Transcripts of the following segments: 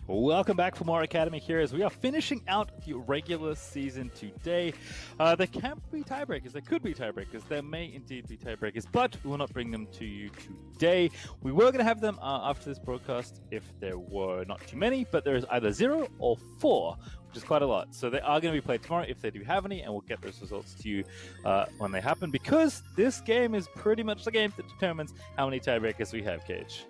Welcome back for more Academy Heroes. We are finishing out the regular season today. There can be tiebreakers, there could be tiebreakers, there may indeed be tiebreakers, but we will not bring them to you today. We were going to have them after this broadcast if there were not too many, but there is either 0 or 4, which is quite a lot. So they are going to be played tomorrow if they do have any, and we'll get those results to you when they happen, because this game is pretty much the game that determines how many tiebreakers we have, Cage.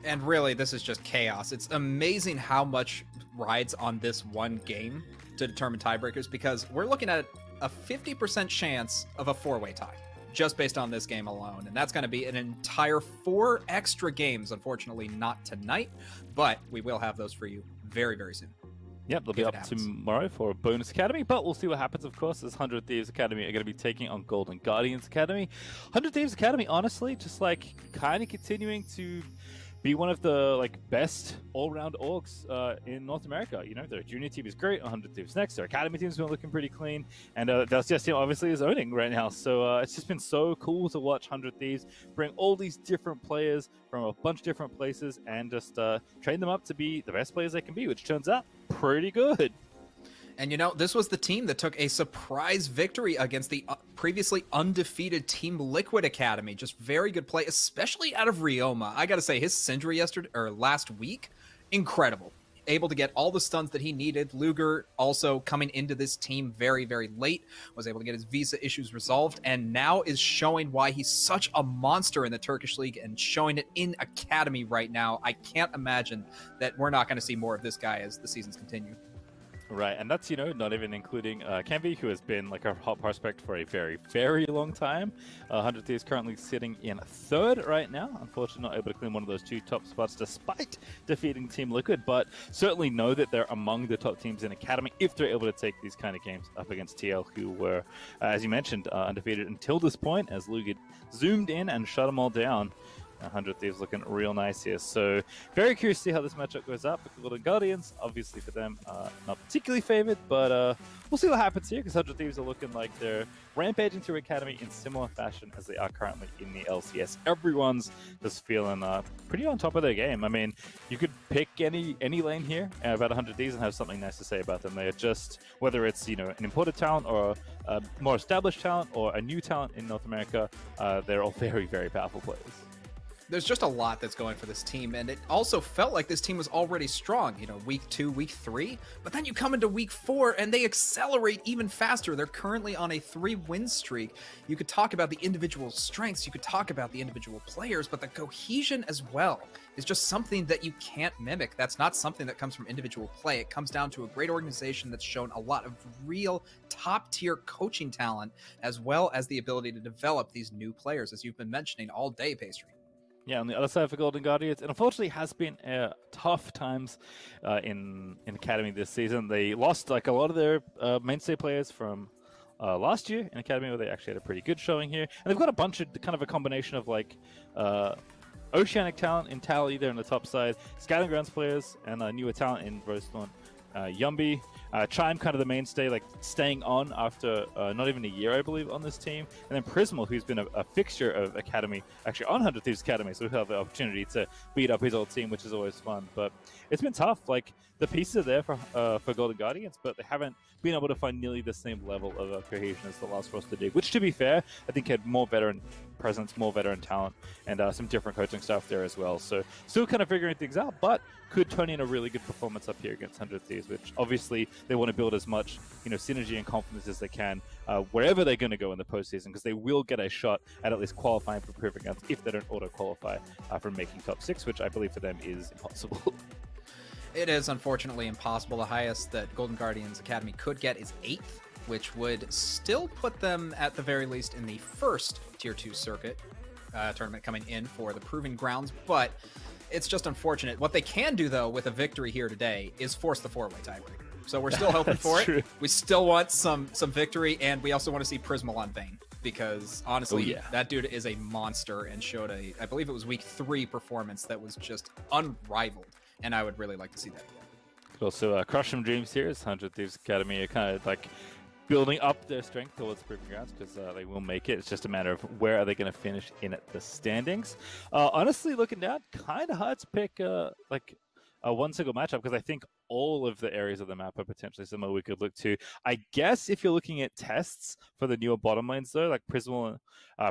And really, this is just chaos. It's amazing how much rides on this one game to determine tiebreakers, because we're looking at a 50% chance of a 4-way tie just based on this game alone. And that's going to be an entire 4 extra games, unfortunately not tonight, but we will have those for you very, very soon. Yep, they'll be up tomorrow for a bonus academy, but we'll see what happens, of course, as 100 Thieves Academy are going to be taking on Golden Guardians Academy. 100 Thieves Academy, honestly, just kind of continuing to be one of the best all-round orgs in North America. You know, their junior team is great, 100 Thieves next, their academy team's been looking pretty clean, and the LCS team obviously is owning right now. So it's just been so cool to watch 100 Thieves bring all these different players from a bunch of different places and just train them up to be the best players they can be, which turns out pretty good. And you know, this was the team that took a surprise victory against the previously undefeated Team Liquid Academy. Just very good play, especially out of Ryoma. I gotta say, his Syndra last week, incredible. Able to get all the stuns that he needed. Luger also coming into this team very, very late, was able to get his visa issues resolved, and now is showing why he's such a monster in the Turkish League and showing it in Academy right now. I can't imagine that we're not going to see more of this guy as the seasons continue. Right, and that's, not even including Kenvi, who has been a hot prospect for a very, very long time. 100 Thieves currently sitting in 3rd right now. Unfortunately, not able to claim one of those 2 top spots despite defeating Team Liquid, but certainly know that they're among the top teams in Academy if they're able to take these kind of games up against TL, who were, as you mentioned, undefeated until this point, as Luger zoomed in and shut them all down. 100 Thieves looking real nice here. So very curious to see how this matchup goes up with the Golden Guardians. Obviously for them, not particularly favored, but we'll see what happens here, because 100 Thieves are looking like they're rampaging through Academy in similar fashion as they are currently in the LCS. Everyone's just feeling pretty on top of their game. I mean, you could pick any lane here about 100 Thieves and have something nice to say about them. They're just, whether it's an imported talent or a more established talent or a new talent in North America, they're all very, very powerful players. There's just a lot that's going for this team, and it also felt like this team was already strong, week 2, week 3, but then you come into week 4 and they accelerate even faster. They're currently on a 3-win streak. You could talk about the individual strengths, you could talk about the individual players, but the cohesion as well is just something that you can't mimic. That's not something that comes from individual play. It comes down to a great organization that's shown a lot of real top-tier coaching talent, as well as the ability to develop these new players, as you've been mentioning all day, Pastry. Yeah, on the other side for Golden Guardians, it unfortunately has been tough times in Academy this season. They lost a lot of their mainstay players from last year in Academy, where they actually had a pretty good showing here. And they've got a bunch of kind of a combination of Oceanic talent in Tally there on the top side, Scaling Grounds players, and newer talent in Rosethorn, Yumby, Chime, kind of the mainstay, staying on after not even a year, I believe, on this team. And then Prismal, who's been a fixture of Academy, actually on 100 Thieves Academy, so we have the opportunity to beat up his old team, which is always fun. But it's been tough. The pieces are there for Golden Guardians, but they haven't been able to find nearly the same level of cohesion as the last roster did, which, to be fair, I think had more veteran presence, more veteran talent, and some different coaching staff there as well. So still kind of figuring things out, but could turn in a really good performance up here against 100 Thieves, which obviously they want to build as much synergy and confidence as they can wherever they're going to go in the postseason, because they will get a shot at least qualifying for Proving Grounds if they don't auto-qualify from making top 6, which I believe for them is impossible. It is unfortunately impossible. The highest that Golden Guardians Academy could get is 8th, which would still put them at the very least in the first Tier 2 circuit tournament coming in for the Proving Grounds, but it's just unfortunate. What they can do, though, with a victory here today is force the 4-way tiebreaker. So we're still hoping for it. True. We still want some victory, and we also want to see Prismal on Vayne, because honestly, that dude is a monster and showed I believe it was week 3 performance that was just unrivaled, and I would really like to see that again. Could also crush some dreams here as 100 Thieves Academy are kind of building up their strength towards Proving Grounds, because they will make it. It's just a matter of where are they going to finish in the standings. Honestly, looking down, kind of hard to pick one single matchup, because I think all of the areas of the map are potentially similar we could look to. I guess if you're looking at tests for the newer bottom lanes, though, like Prismal,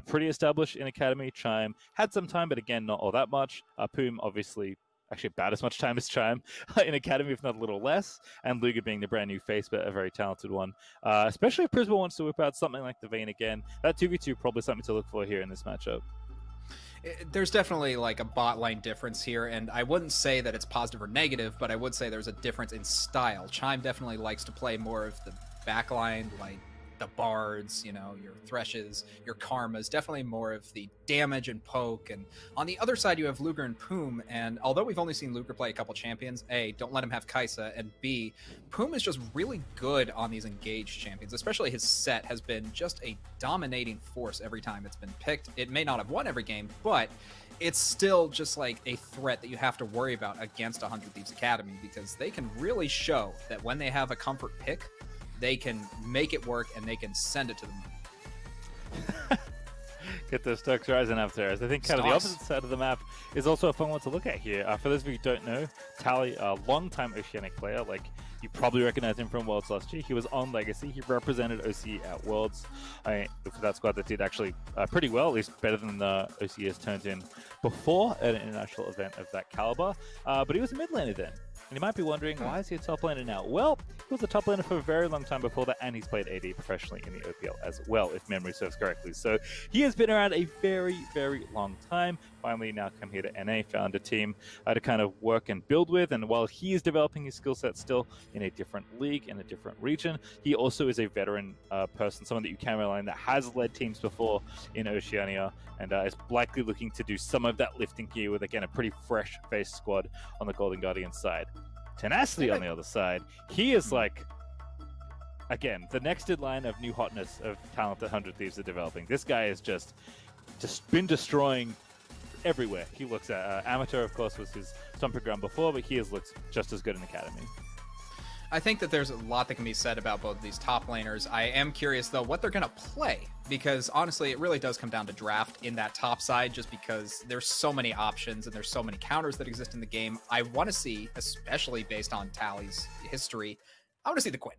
pretty established in Academy. Chime had some time, but again, not all that much. Poom, obviously, actually about as much time as Chime in Academy, if not a little less. And Luga being the brand new face, but a very talented one. Especially if Prismal wants to whip out something like the Vayne again. That 2v2 probably something to look for here in this matchup. There's definitely like a bot lane difference here, and I wouldn't say that it's positive or negative, but I would say there's a difference in style. Chime definitely likes to play more of the backline, like the bards, you know, your threshes, your karmas, definitely more of the damage and poke. And on the other side, you have Luger and Poom, and although we've only seen Luger play a couple champions, A, don't let him have Kaisa, and B, Poom is just really good on these engaged champions, especially his set has been just a dominating force every time it's been picked. It may not have won every game, but it's still just like a threat that you have to worry about against 100 Thieves Academy, because they can really show that when they have a comfort pick, they can make it work and they can send it to the moon. Get those stocks rising up there. I think kind of the opposite side of the map is also a fun one to look at here. For those of you who don't know, Tally, a long-time Oceanic player, like you probably recognize him from Worlds last year. He was on Legacy. He represented OCE at Worlds. For that squad that did actually pretty well, at least better than the OCE has turned in before at an international event of that caliber. But he was a mid laner then. And you might be wondering, why is he a top laner now? Well, he was a top laner for a very long time before that, and he's played AD professionally in the OPL as well, if memory serves correctly. So he has been around a very, very long time. Finally now come here to NA, found a team to kind of work and build with. And while he is developing his skill set still in a different league, in a different region, he also is a veteran person, someone that you can rely on, that has led teams before in Oceania, and is likely looking to do some of that lifting here with, again, a pretty fresh-faced squad on the Golden Guardian side. Tenacity on the other side, he is like, again, the next in line of new hotness of talent that 100 Thieves are developing. This guy has just been destroying everywhere he looks at. Amateur, of course, was his stomping ground before, but he has looked just as good in Academy. I think that there's a lot that can be said about both of these top laners. I am curious, though, what they're going to play, because honestly, it really does come down to draft in that top side, just because there's so many options and there's so many counters that exist in the game. I want to see, especially based on Tally's history, I want to see the Quinn.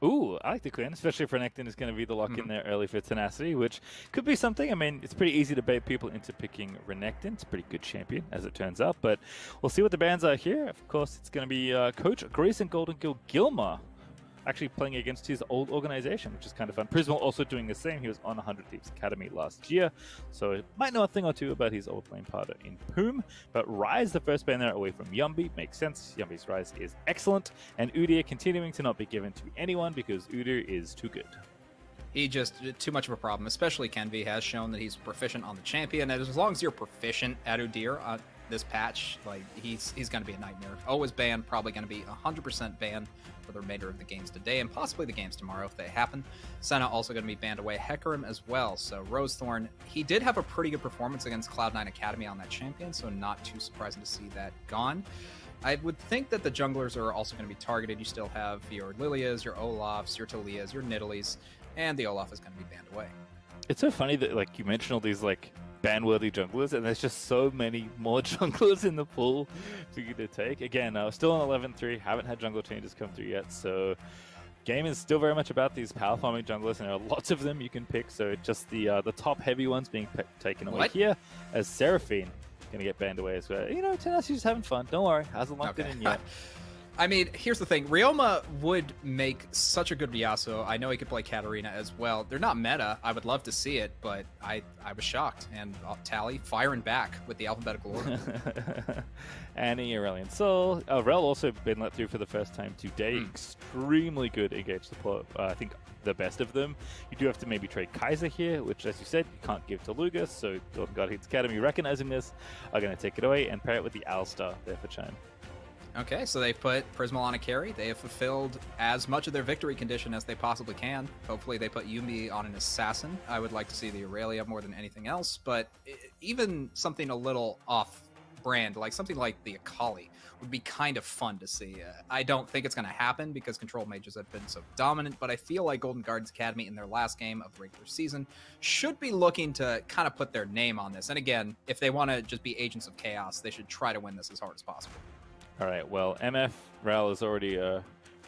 Ooh, I like the Quinn, especially if Renekton is going to be the lock in there early for Tenacity, which could be something. I mean, it's pretty easy to bait people into picking Renekton. It's a pretty good champion, as it turns out, but we'll see what the bans are here. Of course, it's going to be Coach Grace and Golden Gill Gilmer actually playing against his old organization, which is kind of fun. Prismal also doing the same. He was on 100 Thieves Academy last year, so it might know a thing or two about his old lane partner in Poom. But Rise, the first ban there away from Yumbi, makes sense. Yumbi's Rise is excellent, and Udyr continuing to not be given to anyone because Udyr is too good. He just, too much of a problem, especially Kenvi has shown that he's proficient on the champion, and as long as you're proficient at Udyr on this patch, like, he's going to be a nightmare. Always banned, probably going to be 100% banned for the remainder of the games today, and possibly the games tomorrow if they happen. Senna also going to be banned away. Hecarim as well. So Rosethorn, he did have a pretty good performance against Cloud9 Academy on that champion, so not too surprising to see that gone. I would think that the junglers are also going to be targeted. You still have your Lilias, your Olafs, your Talias, your Nidalees, and the Olaf is going to be banned away. It's so funny that, like, you mentioned all these, like, ban-worthy junglers, and there's just so many more junglers in the pool for you to take. Again, still on 11-3, haven't had jungle changes come through yet, so game is still very much about these power farming junglers, and there are lots of them you can pick, so it's just the top heavy ones being taken away here, as Seraphine going to get banned away as well. You know, Tenacity's just having fun, don't worry, hasn't locked it in yet. I mean, here's the thing. Ryoma would make such a good Yasuo. I know he could play Katarina as well. They're not meta. I would love to see it, but I was shocked. And Tally firing back with the alphabetical order. Annie, Aurelion Soul. Rel also been let through for the first time today. Extremely good engaged support. I think the best of them. You do have to maybe trade Kaiser here, which, as you said, you can't give to Lugas. So Golden Guardians Academy, recognizing this, are going to take it away and pair it with the Alistar there for Chime. Okay, so they've put Prismal on a carry. They have fulfilled as much of their victory condition as they possibly can. Hopefully they put Yumi on an assassin. I would like to see the Aurelia more than anything else, but even something a little off-brand, like something like the Akali, would be kind of fun to see. I don't think it's going to happen because control mages have been so dominant, but I feel like Golden Guardians Academy in their last game of the regular season should be looking to kind of put their name on this. And again, if they want to just be agents of chaos, they should try to win this as hard as possible. All right, well, MF Ral is already a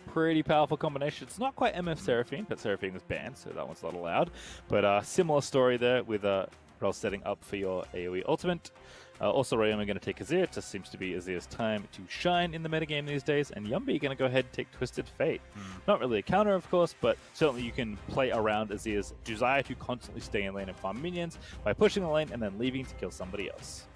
pretty powerful combination. It's not quite MF Seraphine, but Seraphine was banned, so that one's not allowed. But similar story there with Ral setting up for your AoE ultimate. Also, Ryoma going to take Azir. It just seems to be Azir's time to shine in the metagame these days. And Yumbi going to go ahead and take Twisted Fate. Not really a counter, of course, but certainly you can play around Azir's desire to constantly stay in lane and farm minions by pushing the lane and then leaving to kill somebody else.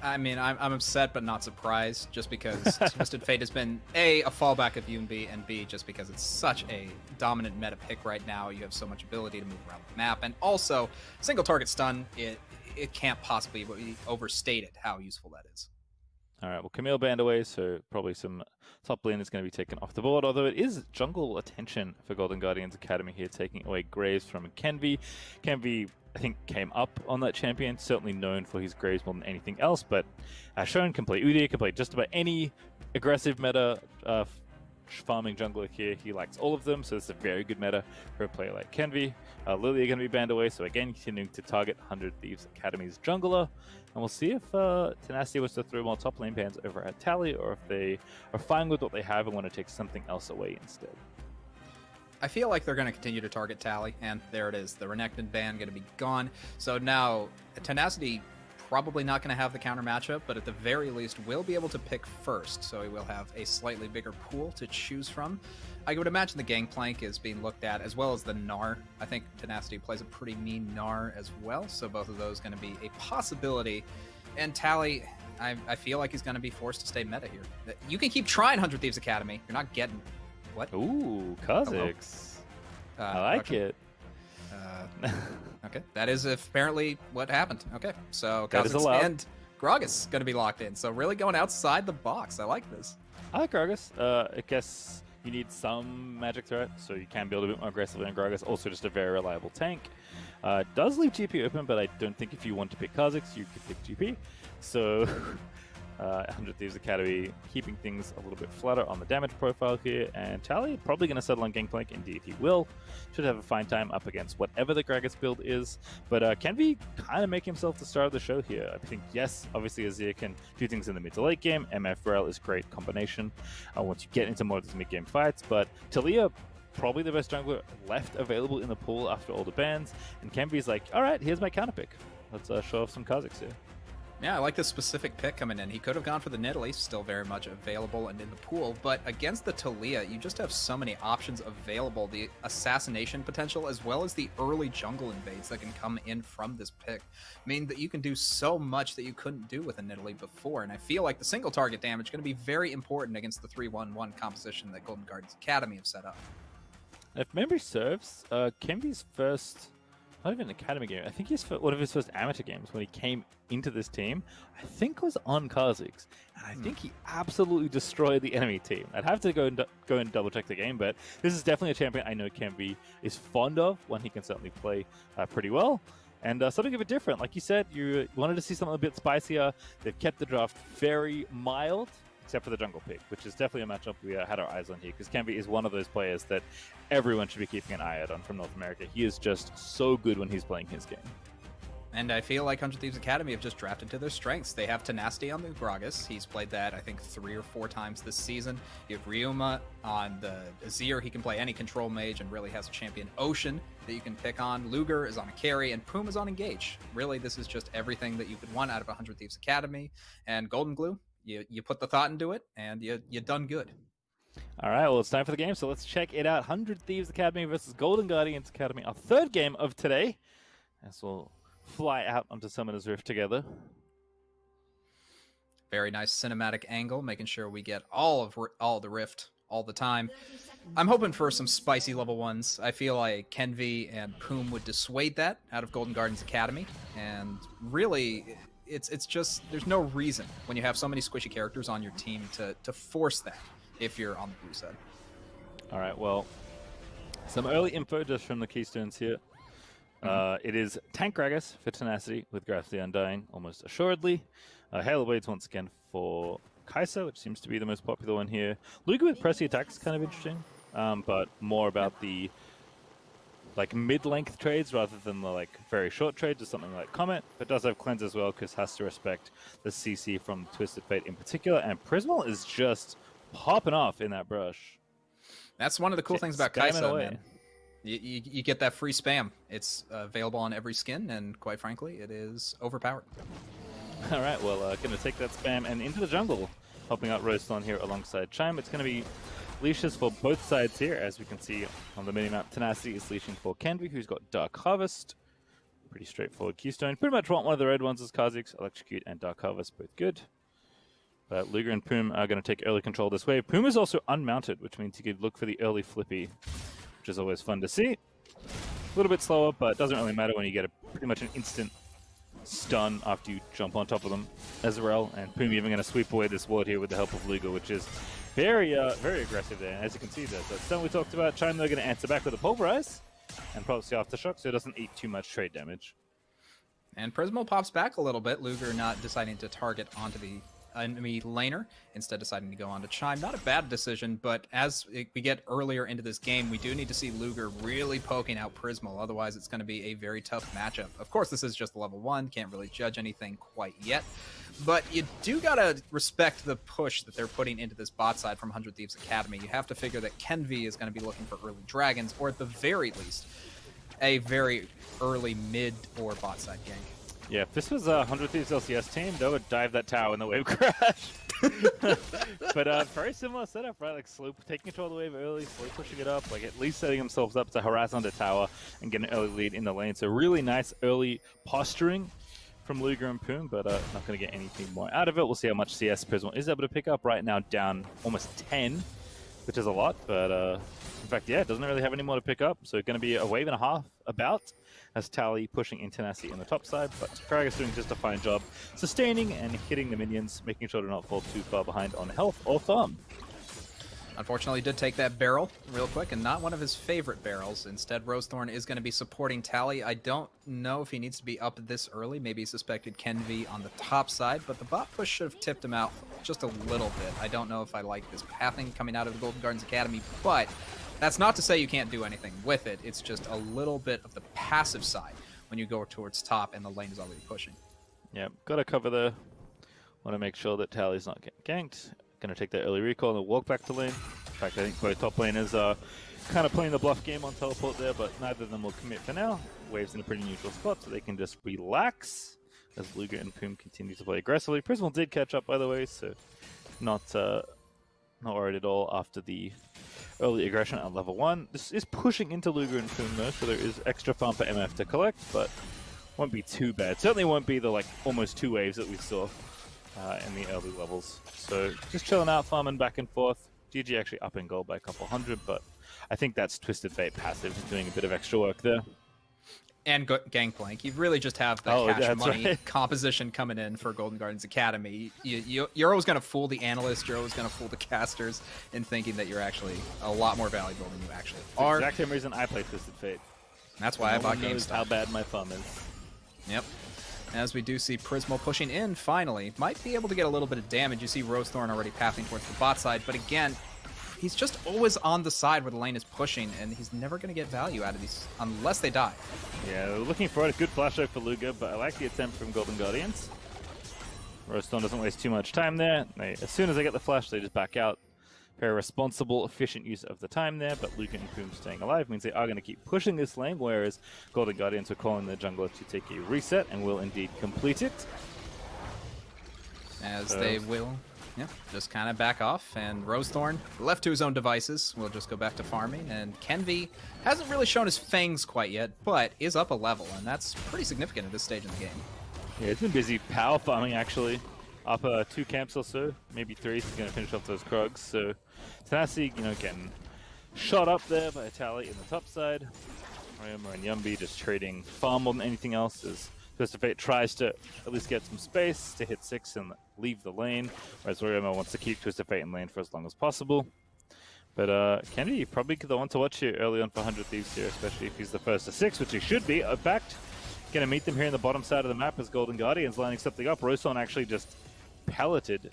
I mean, I'm upset but not surprised, just because Twisted Fate has been a fallback of Yunbi, and B, just because it's such a dominant meta pick right now. You have so much ability to move around the map, and also single target stun. It can't possibly be overstated how useful that is. All right, well, Camille banned away, so probably some top lane is going to be taken off the board, although it is jungle attention for Golden Guardians Academy here, taking away Graves from Kenvi. Kenvi, I think, came up on that champion, certainly known for his Graves more than anything else, but Shown can play Udyr, can play just about any aggressive meta farming jungler here. He likes all of them, so it's a very good meta for a player like Kenvi. Lily are going to be banned away, so again, continuing to target 100 Thieves Academy's jungler. And we'll see if Tenacity wants to throw more top lane bans over at Tally, or if they are fine with what they have and want to take something else away instead. I feel like they're going to continue to target Tally, and there it is. The Renekton ban going to be gone. So now, Tenacity probably not going to have the counter matchup, but at the very least will be able to pick first, so he will have a slightly bigger pool to choose from. I would imagine the Gangplank is being looked at, as well as the Gnar. I think Tenacity plays a pretty mean Gnar as well, so both of those going to be a possibility. And Tally, I feel like he's going to be forced to stay meta here. You can keep trying 100 Thieves Academy. You're not getting... What? Ooh, Kha'Zix. I like it. Okay, that is apparently what happened. Okay, so Kha'Zix and Gragas going to be locked in. So really going outside the box. I like this. I like Gragas. I guess you need some magic threat, so you can build a bit more aggressively on Gragas. Also just a very reliable tank. Does leave GP open, but I don't think if you want to pick Kha'Zix, you could pick GP. So 100 Thieves Academy keeping things a little bit flatter on the damage profile here, and Tally probably going to settle on Gangplank. Indeed he will. Should have a fine time up against whatever the Gragas build is, but Kenvi kind of make himself the star of the show here. I think, yes, obviously Azir can do things in the mid to late game. MF Rel is a great combination once you get into more of these mid game fights, but Talia probably the best jungler left available in the pool after all the bans, and Kenvi's like, alright, here's my counter pick. Let's show off some Kha'Zix here. Yeah, I like this specific pick coming in. He could have gone for the Nidalee, still very much available and in the pool, but against the Talia, you just have so many options available. The assassination potential, as well as the early jungle invades that can come in from this pick, mean that you can do so much that you couldn't do with a Nidalee before, and I feel like the single target damage is going to be very important against the 3-1-1 composition that Golden Guardians Academy have set up. If memory serves, Kenvi's first... not even an academy game. I think one of his first amateur games when he came into this team, I think was on Kha'Zix, and I think he absolutely destroyed the enemy team. I'd have to go and double check the game, but this is definitely a champion I know Kenvi is fond of, one he can certainly play pretty well, and something a bit different. Like you said, you wanted to see something a bit spicier. They've kept the draft very mild, except for the jungle pick, which is definitely a matchup we had our eyes on here, because Kenvi is one of those players that everyone should be keeping an eye out on from North America. He is just so good when he's playing his game. And I feel like 100 Thieves Academy have just drafted to their strengths. They have Tenacity on the Gragas. He's played that, I think, 3 or 4 times this season. You have Ryuma on the Azir. He can play any control mage and really has a champion Ocean that you can pick on. Luger is on a carry, and Poom is on Engage. Really, this is just everything that you could want out of 100 Thieves Academy. And Golden Glue, you put the thought into it, and you done good. All right, well, it's time for the game, so let's check it out. 100 Thieves Academy versus Golden Guardians Academy, our third game of today. As we'll fly out onto Summoner's Rift together. Very nice cinematic angle, making sure we get all the Rift all the time. I'm hoping for some spicy level 1s. I feel like Kenvi and Poom would dissuade that out of Golden Guardians Academy, and really... It's just, there's no reason when you have so many squishy characters on your team to force that if you're on the blue side. All right, well, some early info just from the Keystones here. It is Tank Gragas for Tenacity with Grasp the Undying, almost assuredly. Halo Blades once again for Kai'Sa, which seems to be the most popular one here. Luger with Pressy Attack is kind of interesting, but more about the like mid-length trades rather than the like very short trades or something like Comet, but does have Cleanse as well because has to respect the CC from Twisted Fate in particular, and Prismal is just popping off in that brush. That's one of the cool things about Spamming Kaisa, away. man. You get that free spam. It's available on every skin, and quite frankly, it is overpowered. All right, well, going to take that spam and into the jungle, helping out Roaston here alongside Chime. It's going to be leashes for both sides here, as we can see on the minimap. Tenacity is leashing for Kenvi, who's got Dark Harvest. Pretty straightforward keystone. Pretty much want one of the red ones as Kha'Zix, Electrocute, and Dark Harvest, both good. But Luger and Poom are going to take early control this wave. Poom is also unmounted, which means you could look for the early flippy, which is always fun to see. A little bit slower, but it doesn't really matter when you get pretty much an instant stun after you jump on top of them. Ezreal and Poom even going to sweep away this ward here with the help of Luger, which is very aggressive there. And as you can see, there's that stun we talked about. Chime, they're going to answer back with a Pulverize and pops the Aftershock, so it doesn't eat too much trade damage. And Prismal pops back a little bit. Luger not deciding to target onto the enemy laner, instead deciding to go on to Chime. Not a bad decision, but as we get earlier into this game, we do need to see Luger really poking out Prismal, otherwise it's going to be a very tough matchup. Of course, this is just level 1, can't really judge anything quite yet, but you do gotta respect the push that they're putting into this bot side from 100 Thieves Academy. You have to figure that Kenvi is going to be looking for early dragons, or at the very least, a very early mid or bot side gank. Yeah, if this was a 100 Thieves LCS team, they would dive that tower in the wave crash. But very similar setup, right? Like slow taking control of the wave early, slow pushing it up, like at least setting themselves up to harass under tower and get an early lead in the lane. So really nice early posturing from Luger and Poom, but not going to get anything more out of it. We'll see how much CS Prismal is able to pick up. Right now down almost 10, which is a lot, but in fact, yeah, it doesn't really have any more to pick up. So going to be a wave and a half about, as Tally pushing into Nasty in the top side, but Karagas doing just a fine job sustaining and hitting the minions, making sure to not fall too far behind on health or farm. Unfortunately, did take that barrel real quick, and not one of his favorite barrels. Instead, Rosethorn is going to be supporting Tally. I don't know if he needs to be up this early. Maybe he suspected Kenvi on the top side, but the bot push should have tipped him out just a little bit. I don't know if I like this pathing coming out of the Golden Gardens Academy, but that's not to say you can't do anything with it. It's just a little bit of the passive side when you go towards top and the lane is already pushing. Yeah, got to cover the... Want to make sure that Tally's not getting ganked. Going to take that early recall and walk back to lane. In fact, I think both top laners are kind of playing the bluff game on teleport there, but neither of them will commit for now. Wave's in a pretty neutral spot, so they can just relax as Luger and Poom continue to play aggressively. Prismal did catch up, by the way, so not worried at all after the early aggression at level 1. This is pushing into Luger and Poom though, so there is extra farm for MF to collect, but won't be too bad. Certainly won't be the like almost 2 waves that we saw in the early levels. So just chilling out, farming back and forth. GG actually up in gold by a couple hundred, but I think that's Twisted Fate passive, doing a bit of extra work there. And Gangplank. You really just have the cash money composition coming in for Golden Gardens Academy. You're always going to fool the analysts, you're always going to fool the casters in thinking that you're actually a lot more valuable than you actually are. Exact same reason I play Twisted Fate. That's why I bought GameStop. How bad my farm is. Yep. As we do see Prismal pushing in finally. Might be able to get a little bit of damage. You see Rosethorn already pathing towards the bot side, but again, he's just always on the side where the lane is pushing, and he's never going to get value out of these unless they die. Yeah, looking for a good flash out for Luger, but I like the attempt from Golden Guardians. Rosethorn doesn't waste too much time there. As soon as they get the flash, they just back out. Very responsible, efficient use of the time there, but Luger and Poom staying alive means they are going to keep pushing this lane, whereas Golden Guardians are calling the jungler to take a reset and will indeed complete it. As they will, just kind of back off, and Rosethorn, left to his own devices, will just go back to farming, and Kenvi hasn't really shown his fangs quite yet, but is up a level, and that's pretty significant at this stage in the game. Yeah, it's been busy power farming, actually. Up 2 camps or so, maybe 3, so he's going to finish off those Krogs. So Tenacity, getting shot up there by Tally in the top side. Ryoma and Yumbi just trading far more than anything else as Twisted Fate tries to at least get some space to hit 6 and leave the lane, whereas Ryoma wants to keep Twisted Fate in lane for as long as possible. But Kennedy probably the one to watch here early on for 100 Thieves here, especially if he's the first to 6, which he should be. In fact, going to meet them here in the bottom side of the map as Golden Guardians lining something up. Rosethorn actually just pelleted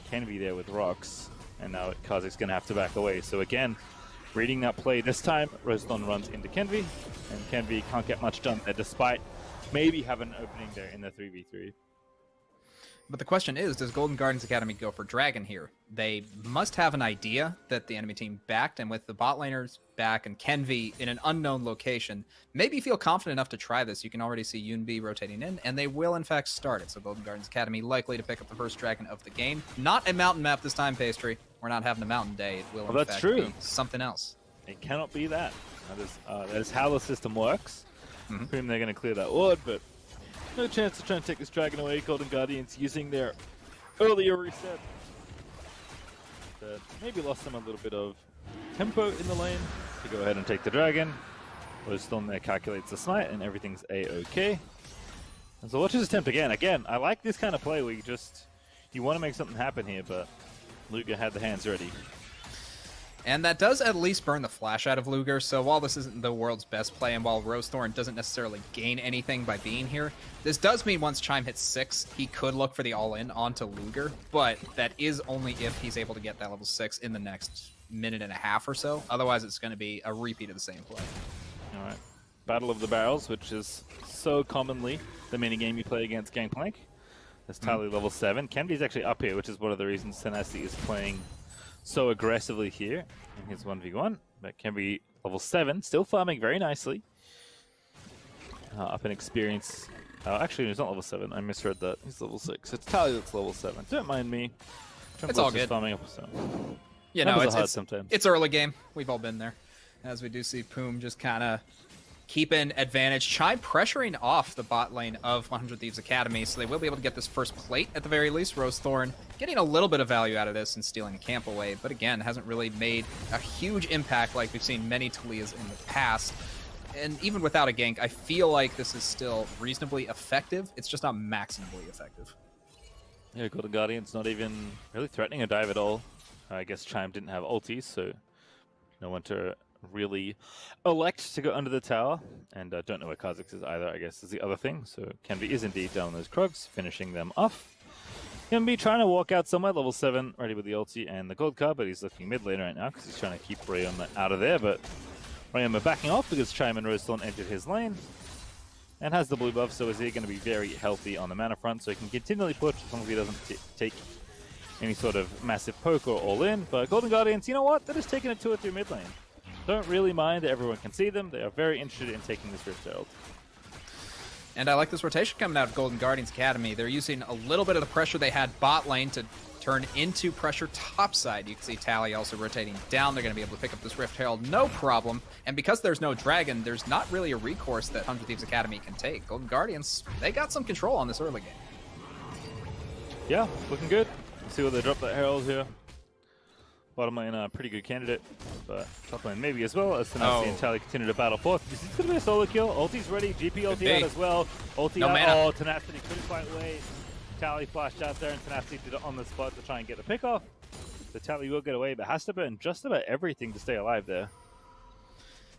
Kenvi there with rocks, and now Kha'Zix's going to have to back away. So again, Reading that play this time, Rosethorn runs into Kenvi, and Kenvi can't get much done there despite maybe having an opening there in the 3v3. But the question is, does Golden Guardians Academy go for Dragon here? They must have an idea that the enemy team backed, and with the bot laners back and Kenvi in an unknown location, maybe feel confident enough to try this. You can already see Yunbi rotating in, and they will in fact start it. So Golden Guardians Academy likely to pick up the first Dragon of the game. Not a mountain map this time, Pastry. We're not having a mountain day. It will in fact be something else. It cannot be that. That is how the system works. Presume they're going to clear that ward, but no chance to try and take this Dragon away. Golden Guardians using their earlier reset. Maybe lost them a little bit of tempo in the lane to go ahead and take the Dragon. Rosethorn there calculates the smite and everything's a-okay. And so watch this attempt again. Again, I like this kind of play where you want to make something happen here, but Luger had the hands ready. And that does at least burn the flash out of Luger, so while this isn't the world's best play, and while Rosethorn doesn't necessarily gain anything by being here, this does mean once Chime hits 6, he could look for the all-in onto Luger, but that is only if he's able to get that level 6 in the next minute and a half or so. Otherwise, it's going to be a repeat of the same play. All right. Battle of the Barrels, which is so commonly the minigame you play against Gangplank. That's Tally level 7. Kenvi's actually up here, which is one of the reasons Tenacity is playing so aggressively here in his 1v1, but Kenvi level 7, still farming very nicely. Up in experience. Actually, he's not level 7. I misread that. He's level 6. It's Tally that's level 7. Don't mind me. It's all good. Farming up, so. You know, it's early game. We've all been there. As we do see Poom just kind of keeping advantage. Chime pressuring off the bot lane of 100 Thieves Academy, so they will be able to get this first plate at the very least. Rosethorn getting a little bit of value out of this and stealing a camp away, but again, hasn't really made a huge impact like we've seen many Talias in the past. And even without a gank, I feel like this is still reasonably effective. It's just not maximally effective. Yeah, Golden Guardian's not even really threatening a dive at all. I guess Chime didn't have ultis, so no one to really elect to go under the tower, and don't know where Kha'Zix is either, I guess is the other thing. So Kenvi is indeed down those Krogs, finishing them off. Kenvi trying to walk out somewhere, level 7, ready with the ulti and the gold card, but he's looking mid lane right now because he's trying to keep Ryoma out of there, but Ryoma backing off because Chime and Rosethorn entered his lane and has the blue buff, so is he going to be very healthy on the mana front, so he can continually push as long as he doesn't take any sort of massive poke or all in. But Golden Guardians, you know what? They're just taking it 2 or 3 mid lane. Don't really mind that everyone can see them. They are very interested in taking this Rift Herald. And I like this rotation coming out of Golden Guardians Academy. They're using a little bit of the pressure they had bot lane to turn into pressure topside. You can see Tally also rotating down. They're going to be able to pick up this Rift Herald, no problem. And because there's no dragon, there's not really a recourse that 100 Thieves Academy can take. Golden Guardians, they got some control on this early game. Yeah, looking good. Let's see where they drop that Herald here. Bottom lane, pretty good candidate, but top lane maybe as well, as Tenacity and Tally continue to battle forth. This is going to be a solo kill. Ulti's ready, GP ulti out as well. Ulti out, oh, Tenacity couldn't quite wait. Tally flashed out there, and Tenacity did it on the spot to try and get the pick off. The Tally will get away, but has to burn just about everything to stay alive there.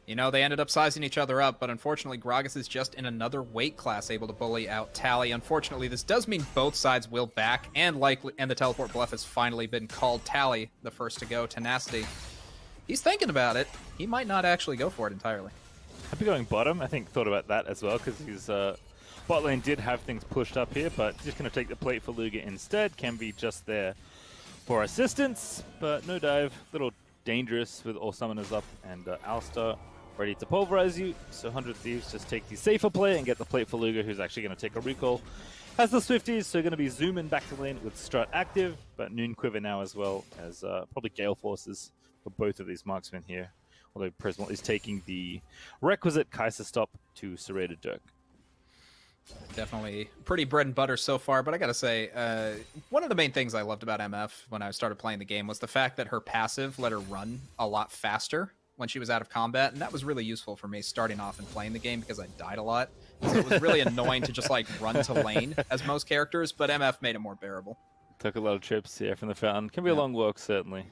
You know, they ended up sizing each other up, but unfortunately, Gragas is just in another weight class able to bully out Tally. Unfortunately, this does mean both sides will back, and the teleport bluff has finally been called. Tally, the first to go. Tenacity, he's thinking about it. He might not actually go for it entirely. I'd be going bottom. I think thought about that as well, because his bot lane did have things pushed up here, but just going to take the plate for Luger instead. Can be just there for assistance, but no dive. Little dangerous with all summoners up and Alistar ready to pulverize you, so 100 Thieves just take the safer play and get the plate for Luger, who's actually going to take a recall. Has the Swifties, so going to be zooming back to lane with Strut active, but Noon Quiver now as well as probably Gale Forces for both of these marksmen here, although Prismal is taking the requisite Kai'Sa stop to Serrated Dirk. Definitely pretty bread and butter so far, but I gotta say, one of the main things I loved about MF when I started playing the game was the fact that her passive let her run a lot faster when she was out of combat, and that was really useful for me starting off and playing the game because I died a lot. So it was really annoying to just like run to lane as most characters, but MF made it more bearable. Took a lot of trips here from the fountain. Can be a long walk, certainly.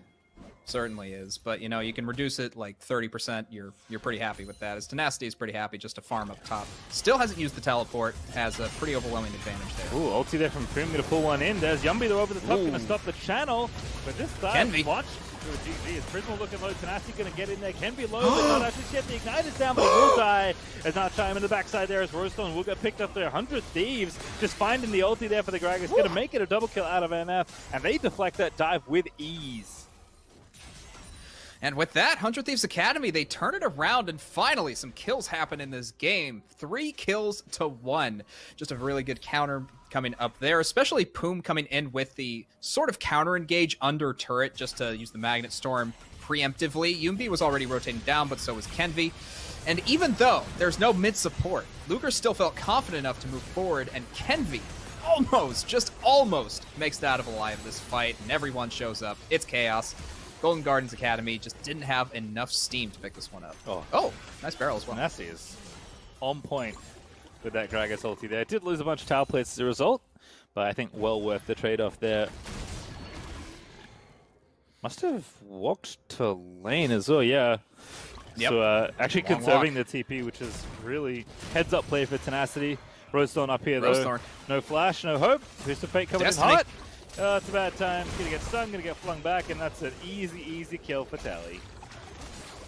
Certainly is, but you know, you can reduce it like 30%. You're pretty happy with that. As Tenacity is pretty happy just to farm up top. Still hasn't used the teleport, has a pretty overwhelming advantage there. Ooh, ulti there from Prim, gonna pull one in. There's Yumbi, they're over the top, gonna stop the channel. But this time, watch through a GG. Is Prismal looking low? Tenacity going to get in there. Can be low, but not actually get the Igniter's down, but he will die. As not Chime in the backside there as Rosestone will get picked up there. 100 Thieves just finding the ulti there for the Greg. It's going to make it a double kill out of NF, and they deflect that dive with ease. And with that, 100 Thieves Academy, they turn it around, and finally some kills happen in this game. 3 kills to 1. Just a really good counter coming up there, especially Poom coming in with the sort of counter engage under turret just to use the Magnet Storm preemptively. Yumbi was already rotating down, but so was Kenvi. And even though there's no mid support, Luger still felt confident enough to move forward, and Kenvi almost, just almost, makes it out of alive in this fight, and everyone shows up. It's chaos. Golden Guardians Academy just didn't have enough steam to pick this one up. Oh, nice barrel as well. Nasty is on point with that Gragas ulti there. Did lose a bunch of tower plates as a result, but I think well worth the trade-off there. Must have walked to lane as well, yeah. Yep. So actually conserving the TP, which is really heads-up play for Tenacity. Rosestone up here though. No flash, no hope. Twisted Fate coming in hot. It's a bad time. Gonna get stung, gonna get flung back, and that's an easy kill for Tally.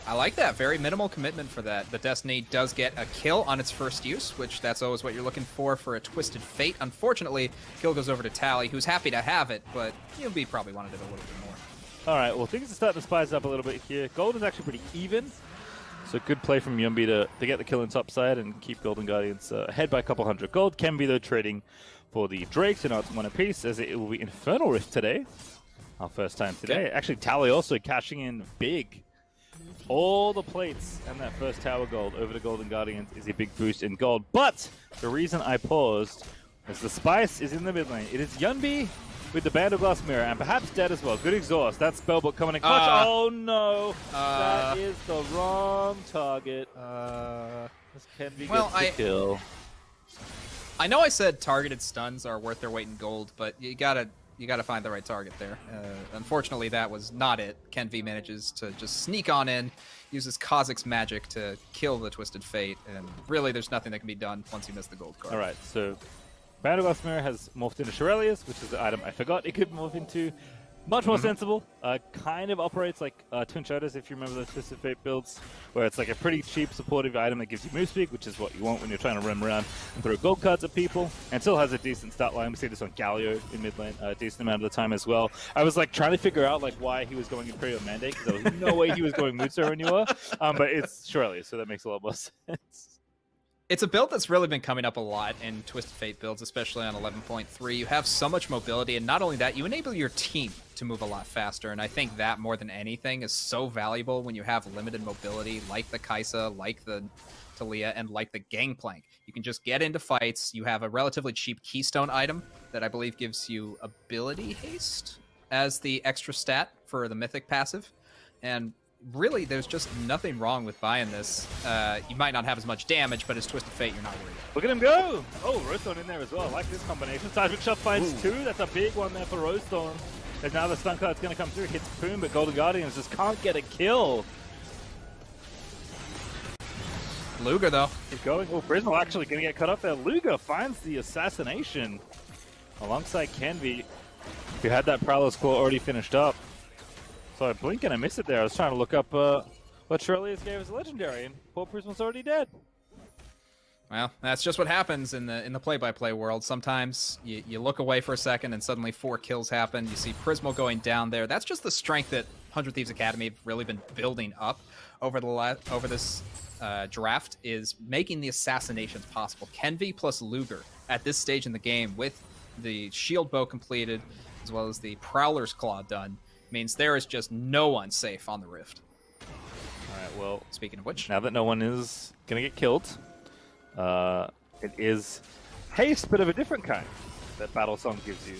I like that. Very minimal commitment for that. The Destiny does get a kill on its first use, which that's always what you're looking for a Twisted Fate. Unfortunately, kill goes over to Tally, who's happy to have it, but UMB probably wanted it a little bit more. All right, well, things are starting to spice up a little bit here. Gold is actually pretty even, so good play from Yumbi to get the kill in top side and keep Golden Guardians ahead by a couple hundred gold. Kenvi, though, trading for the Drakes, and now it's one apiece, as it will be Infernal Rift today. Our first time today. Okay. Actually, Tally also cashing in big. All the plates and that first tower gold over to Golden Guardians is a big boost in gold. But the reason I paused is the spice is in the mid lane. It is Yunbi with the Band of Glass Mirror, and perhaps dead as well. Good exhaust. That spellbook coming in clutch. Oh no! That is the wrong target. This Kenvi gets the kill. I know I said targeted stuns are worth their weight in gold, but you gotta find the right target there. Unfortunately, that was not it. Kenvi manages to just sneak on in, uses Kha'Zix's magic to kill the Twisted Fate, and really there's nothing that can be done once you miss the gold card. All right, so Band of Glass Mirror has morphed into Shurelya's, which is the item I forgot it could morph into. Much more sensible. Kind of operates like Twin Shadows, if you remember those Twisted Fate builds, where it's like a pretty cheap supportive item that gives you move speed, which is what you want when you're trying to run around and throw gold cards at people, and still has a decent stat line. We see this on Galio in mid lane a decent amount of the time as well. I was like trying to figure out like why he was going Imperial Mandate, because there was no way he was going Moonstone when you were, but it's Shurelya, so that makes a lot more sense. It's a build that's really been coming up a lot in Twisted Fate builds, especially on 11.3. You have so much mobility, and not only that, you enable your team to move a lot faster, and I think that, more than anything, is so valuable when you have limited mobility, like the Kai'Sa, like the Taliyah, and like the Gangplank. You can just get into fights. You have a relatively cheap Keystone item that I believe gives you Ability Haste as the extra stat for the Mythic passive, and really, there's just nothing wrong with buying this. You might not have as much damage, but as Twisted Fate, you're not worried. Look at him go! Oh, Rosestone in there as well. I like this combination. Seismic Shot finds 2. That's a big one there for Rosestone. As now the stun card's going to come through. Hits Poom, but Golden Guardians just can't get a kill. Luger, though. Keep going. Oh, Prismal actually going to get cut off there. Luger finds the assassination alongside Kenvi, who had that Prowler's Claw already finished up. So I blink and I miss it there. I was trying to look up what Shurelya's gave as a legendary, and poor Prismal's already dead. Well, that's just what happens in the play-by-play world. Sometimes you look away for a second and suddenly 4 kills happen. You see Prismal going down there. That's just the strength that 100 Thieves Academy have really been building up over this draft, is making the assassinations possible. Kenvi plus Luger at this stage in the game, with the shield bow completed as well as the Prowler's Claw done, means there is just no one safe on the Rift. All right, well, speaking of which, now that no one is going to get killed, it is haste, but of a different kind that Battle Song gives you.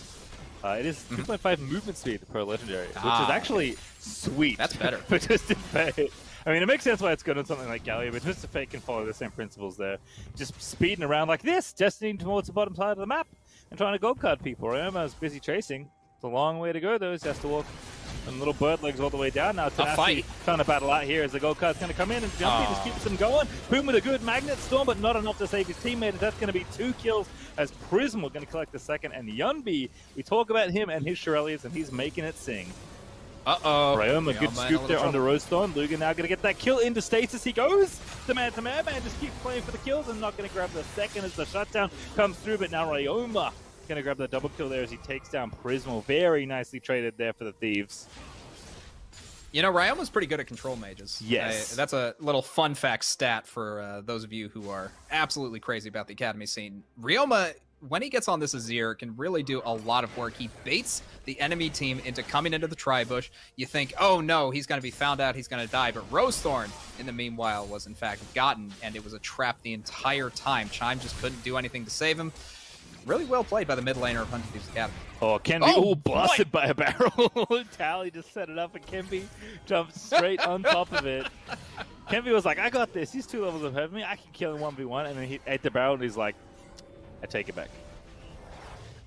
It is 2.5 movement speed per legendary, which is actually sweet. That's better. For Twisted Fate. I mean, it makes sense why it's good on something like Galio, but Twisted Fate can follow the same principles there. Just speeding around like this, destining towards the bottom side of the map, and trying to gold card people. Ryoma busy chasing. It's a long way to go, though. He has to walk and little bird legs all the way down. Now Tenacity trying to battle out here as the gold card's going to come in, and Jumpy just keeps him going. Poom with a good Magnet Storm, but not enough to save his teammate. And that's going to be 2 kills as Prism going to collect the second. And Yunbi, we talk about him and his Shurelya's, and he's making it sing. Uh-oh. Ryoma, good scoop there on the Roaston. Luger now going to get that kill into stasis. He goes. The man-to-man man just keeps playing for the kills and not going to grab the second as the shutdown comes through. But now Ryoma going to grab the double kill there as he takes down Prismal. Very nicely traded there for the Thieves. You know, Ryoma's pretty good at control mages. Yes. That's a little fun fact stat for those of you who are absolutely crazy about the Academy scene. Ryoma, when he gets on this Azir, can really do a lot of work. He baits the enemy team into coming into the tri-bush. You think, oh no, he's going to be found out, he's going to die. But Rosethorn, in the meanwhile, was in fact gotten, and it was a trap the entire time. Chime just couldn't do anything to save him. Really well played by the mid laner of Hunter Thieves Academy. Oh, Kenby, blasted by a barrel. Tally just set it up, and Kenby jumped straight on top of it. Kenby was like, I got this. He's 2 levels ahead of me. I can kill him 1v1. And then he ate the barrel, and he's like, I take it back.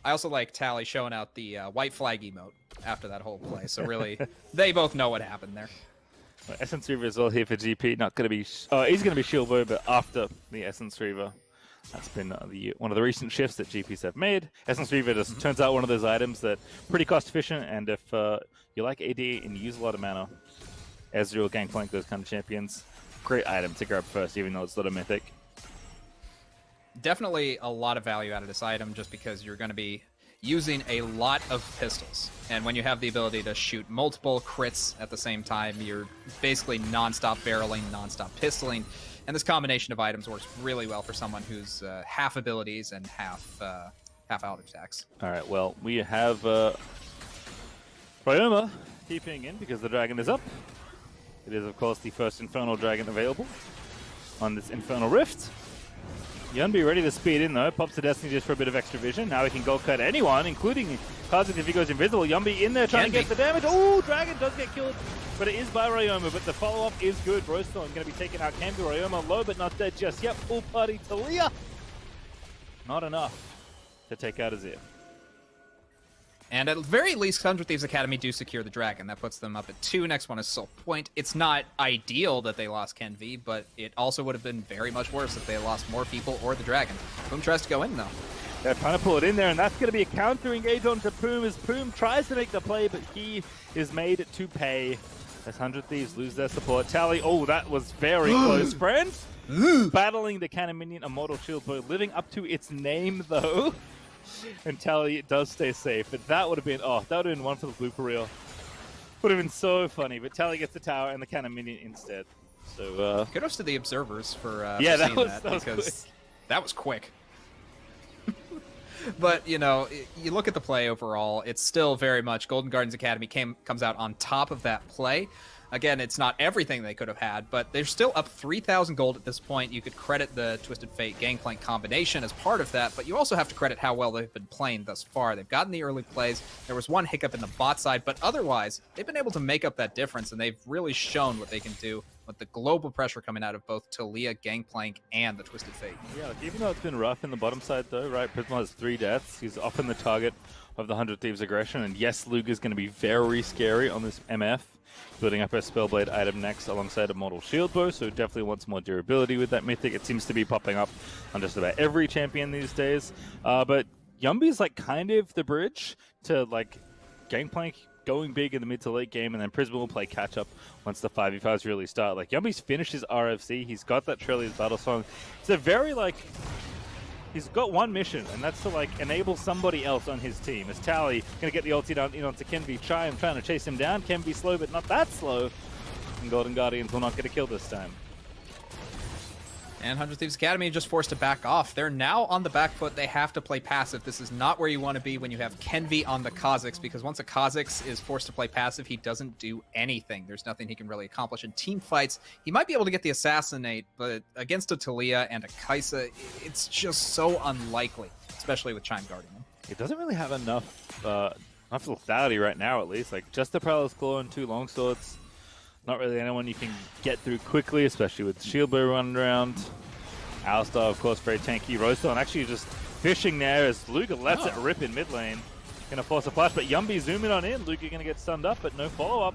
I also like Tally showing out the white flag emote after that whole play. So really, they both know what happened there. Essence Reaver as well here for GP. Not going to be... he's going to be shield bow, but after the Essence Reaver. That's been one of the recent shifts that GPs have made. Essence Reaver just turns out one of those items that pretty cost efficient, and if you like AD and you use a lot of mana, Ezreal, Gangplank, those kind of champions, great item to grab first, even though it's not a mythic. Definitely a lot of value out of this item, just because you're going to be using a lot of pistols. And when you have the ability to shoot multiple crits at the same time, you're basically non-stop barreling, non-stop pistoling. And this combination of items works really well for someone who's half abilities and half out attacks. All right, well, we have Ryoma keeping in because the dragon is up. It is, of course, the first Infernal Dragon available on this Infernal Rift. Yunbi ready to speed in, though. Pops the Destiny just for a bit of extra vision. Now he can gold cut anyone, including Kha'Zix if he goes invisible. Yunbi in there trying to get the damage. Oh, Dragon does get killed, but it is by Ryoma. But the follow-up is good. Rosethorn going to be taking out Kenby. Ryoma low, but not dead just yet. Full party Talia. Not enough to take out Azir. And at the very least, 100 Thieves Academy do secure the Dragon. That puts them up at 2. Next one is Soul Point. It's not ideal that they lost Ken V, but it also would have been very much worse if they lost more people or the Dragon. Poom tries to go in, though. They're trying to pull it in there, and that's going to be a counter-engage onto Poom as Poom tries to make the play, but he is made to pay as 100 Thieves lose their support. Tally, oh, that was very close, friends. Battling the Cannon Minion Immortal Shield Bow, living up to its name, though. And Tally does stay safe, but that would have been, that would have been one for the blooper reel. Would have been so funny, but Tally gets the tower and the Cannon Minion instead. So, kudos to the observers for yeah, seeing that because that was quick. But, you know, you look at the play overall, it's still very much Golden Guardians Academy comes out on top of that play. Again, it's not everything they could have had, but they're still up 3,000 gold at this point. You could credit the Twisted Fate Gangplank combination as part of that, but you also have to credit how well they've been playing thus far. They've gotten the early plays. There was one hiccup in the bot side, but otherwise, they've been able to make up that difference, and they've really shown what they can do with the global pressure coming out of both Talia, Gangplank, and the Twisted Fate. Yeah, even though it's been rough in the bottom side, though, right? Prismal has 3 deaths. He's often the target of the 100 Thieves aggression, and yes, Luger's going to be very scary on this MF. Building up her Spellblade item next alongside Immortal Shield Bow, so definitely wants more durability with that mythic. It seems to be popping up on just about every champion these days. But Yumbi's like kind of the bridge to like Gangplank going big in the mid to late game, and then Prisma will play catch up once the 5v5s really start. Like Yumbi's finished his RFC, he's got that Trellia's Battle Song. It's a very like... He's got one mission, and that's to like enable somebody else on his team. As Tally gonna get the ulti down in onto Kenby. Trying to chase him down. Kenby slow, but not that slow. And Golden Guardians will not get a kill this time. And 100 Thieves Academy just forced to back off. They're now on the back foot. They have to play passive. This is not where you want to be when you have Kenby on the Kha'Zix, because once a Kha'Zix is forced to play passive, he doesn't do anything. There's nothing he can really accomplish in team fights. He might be able to get the Assassinate, but against a Talia and a Kaisa, it's just so unlikely, especially with Chime guarding him. It doesn't really have enough lethality right now, at least. Like, just the Perilous Claw and 2 longswords. Not really anyone you can get through quickly, especially with Shield Bow running around. Alistar, of course, very tanky. Rosethorn actually just fishing there as Luger lets it rip in mid lane. Gonna force a flash, but Yumbi zooming on in. Luger gonna get stunned up, but no follow-up.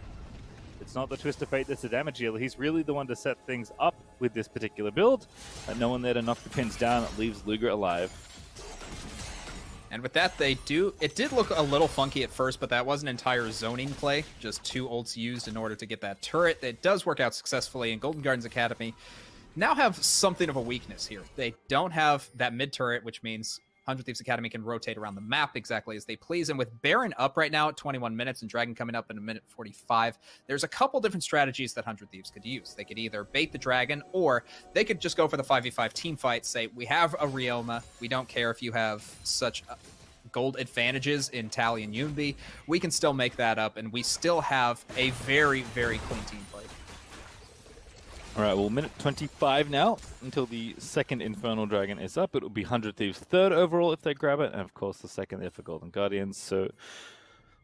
It's not the Twist of Fate that's the damage dealer. He's really the one to set things up with this particular build. And no one there to knock the pins down. It leaves Luger alive. And with that, it did look a little funky at first, but that was an entire zoning play. Just 2 ults used in order to get that turret. It does work out successfully, and Golden Guardians Academy now have something of a weakness here. They don't have that mid turret, which means 100 Thieves Academy can rotate around the map exactly as they please. And with Baron up right now at 21 minutes and Dragon coming up in 1:45, there's a couple different strategies that 100 Thieves could use. They could either bait the Dragon, or they could just go for the 5v5 team fight, say, we have a Ryoma. We don't care if you have such gold advantages in Tally and Yunbi. We can still make that up, and we still have a very, very clean team fight. All right, well, minute 25 now until the second Infernal Dragon is up. It will be 100 Thieves' third overall if they grab it, and of course the second there for Golden Guardians. So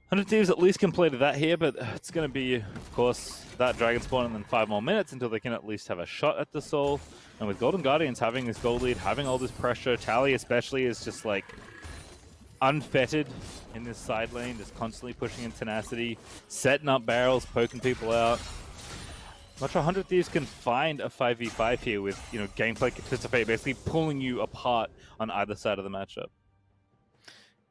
100 Thieves at least completed that here, but it's going to be, of course, that Dragon spawn and then 5 more minutes until they can at least have a shot at the Soul. And with Golden Guardians having this gold lead, having all this pressure, Tally especially is just like unfettered in this side lane, just constantly pushing in tenacity, setting up barrels, poking people out. Not sure 100 Thieves can find a 5v5 here with, you know, gameplay participate, basically pulling you apart on either side of the matchup.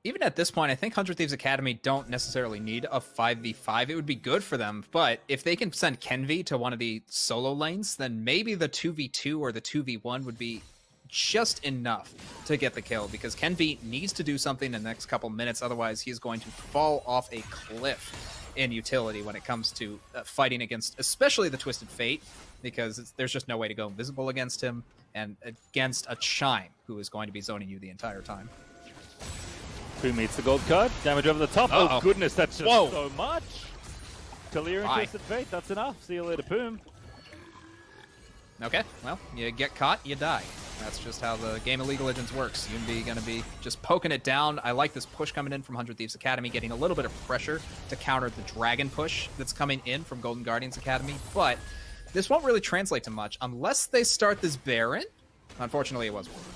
Even at this point, I think 100 Thieves Academy don't necessarily need a 5v5. It would be good for them, but if they can send Kenvi to one of the solo lanes, then maybe the 2v2 or the 2v1 would be just enough to get the kill, because Kenvi needs to do something in the next couple minutes, otherwise he's going to fall off a cliff in utility when it comes to fighting against, especially the Twisted Fate, because there's just no way to go invisible against him, and against a Chime, who is going to be zoning you the entire time. Who meets the gold card? Damage over the top. Oh goodness, that's just so much. Clear and Twisted Fate, that's enough. See you later, Poom. Okay, well, you get caught, you die. That's just how the game of League of Legends works. Yunbi gonna be just poking it down. I like this push coming in from 100 Thieves Academy, getting a little bit of pressure to counter the Dragon push that's coming in from Golden Guardians Academy, but this won't really translate to much unless they start this Baron. Unfortunately, it was worth it.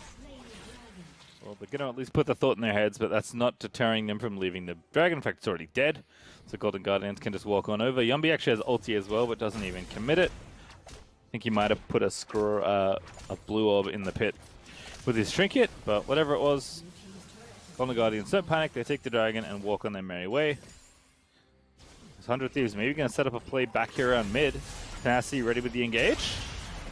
Well, they're going to at least put the thought in their heads, but that's not deterring them from leaving the Dragon. In fact, it's already dead, so Golden Guardians can just walk on over. Yumbi actually has ulti as well, but doesn't even commit it. I think he might have put a blue orb in the pit with his trinket, but whatever it was, Golden Guardians don't panic. They take the Dragon and walk on their merry way. 100 Thieves maybe going to set up a play back here around mid. Tenacity ready with the engage.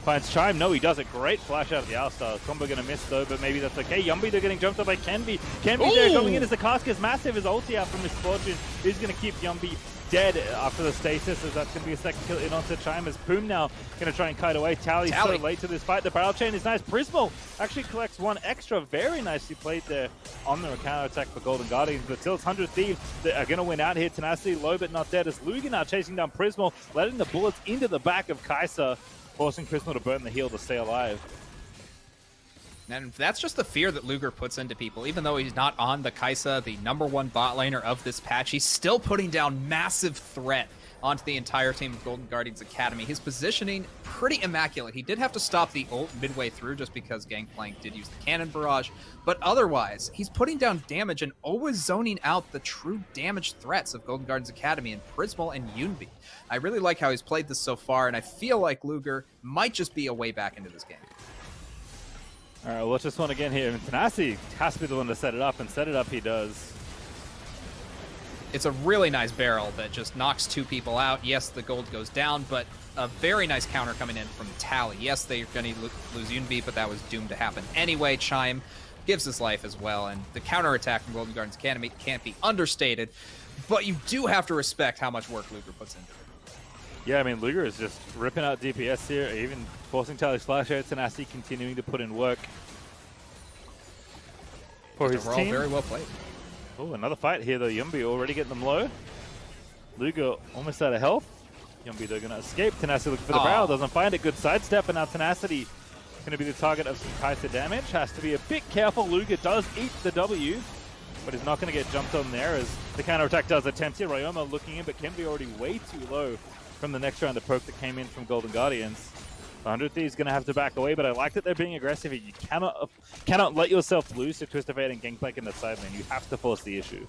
Finds Chime. No, he does it. Great flash out of the Alistar. Combo going to miss though, but maybe that's okay. Yumbi, they're getting jumped up by Kenvi. Kenvi there coming in as the cask is massive. His ulti out from Misfortune is going to keep Yumbi dead after the stasis, as that's going to be a second kill in onto Chime, as Poom now going to try and kite away. Tally's so late to this fight. The barrel chain is nice. Prismal actually collects one extra. Very nicely played there on the counter attack for Golden Guardians, but still it's 100 Thieves that are going to win out here. Tenacity low but not dead, as Luger now chasing down Prismal, letting the bullets into the back of Kai'Sa, forcing Prismal to burn the heal to stay alive. And that's just the fear that Luger puts into people. Even though he's not on the Kai'Sa, the #1 bot laner of this patch, he's still putting down massive threat onto the entire team of Golden Guardians Academy. His positioning, pretty immaculate. He did have to stop the ult midway through just because Gangplank did use the cannon barrage. But otherwise, he's putting down damage and always zoning out the true damage threats of Golden Guardians Academy and Prismal and Yunbi. I really like how he's played this so far, and I feel like Luger might just be a way back into this game. All right, watch this one again here. Tenacity has to be the one to set it up, and set it up he does. It's a really nice barrel that just knocks 2 people out. Yes, the gold goes down, but a very nice counter coming in from Tally. Yes, they're going to lose Yunbi, but that was doomed to happen anyway. Chime gives his life as well, and the counter attack from Golden Guardians Academy can't be understated, but you do have to respect how much work Luger puts into it. Yeah, I mean, Luger is just ripping out DPS here, even forcing Tally's flash out. Tenacity continuing to put in work for his team. Very well played. Oh, another fight here though. Yumbi already getting them low. Luger almost out of health. Yumbi, they're going to escape. Tenacity looking for the barrel, doesn't find it. Good sidestep, and now Tenacity going to be the target of some Kai'Sa damage. Has to be a bit careful. Luger does eat the W, but he's not going to get jumped on there as the counterattack does attempt here. Ryoma looking in, but Kenvi already way too low from the next round of poke that came in from Golden Guardians. 100 Thieves going to have to back away, but I like that they're being aggressive. You cannot let yourself lose to Twisted Fate and Gangplank in the side lane. You have to force the issue.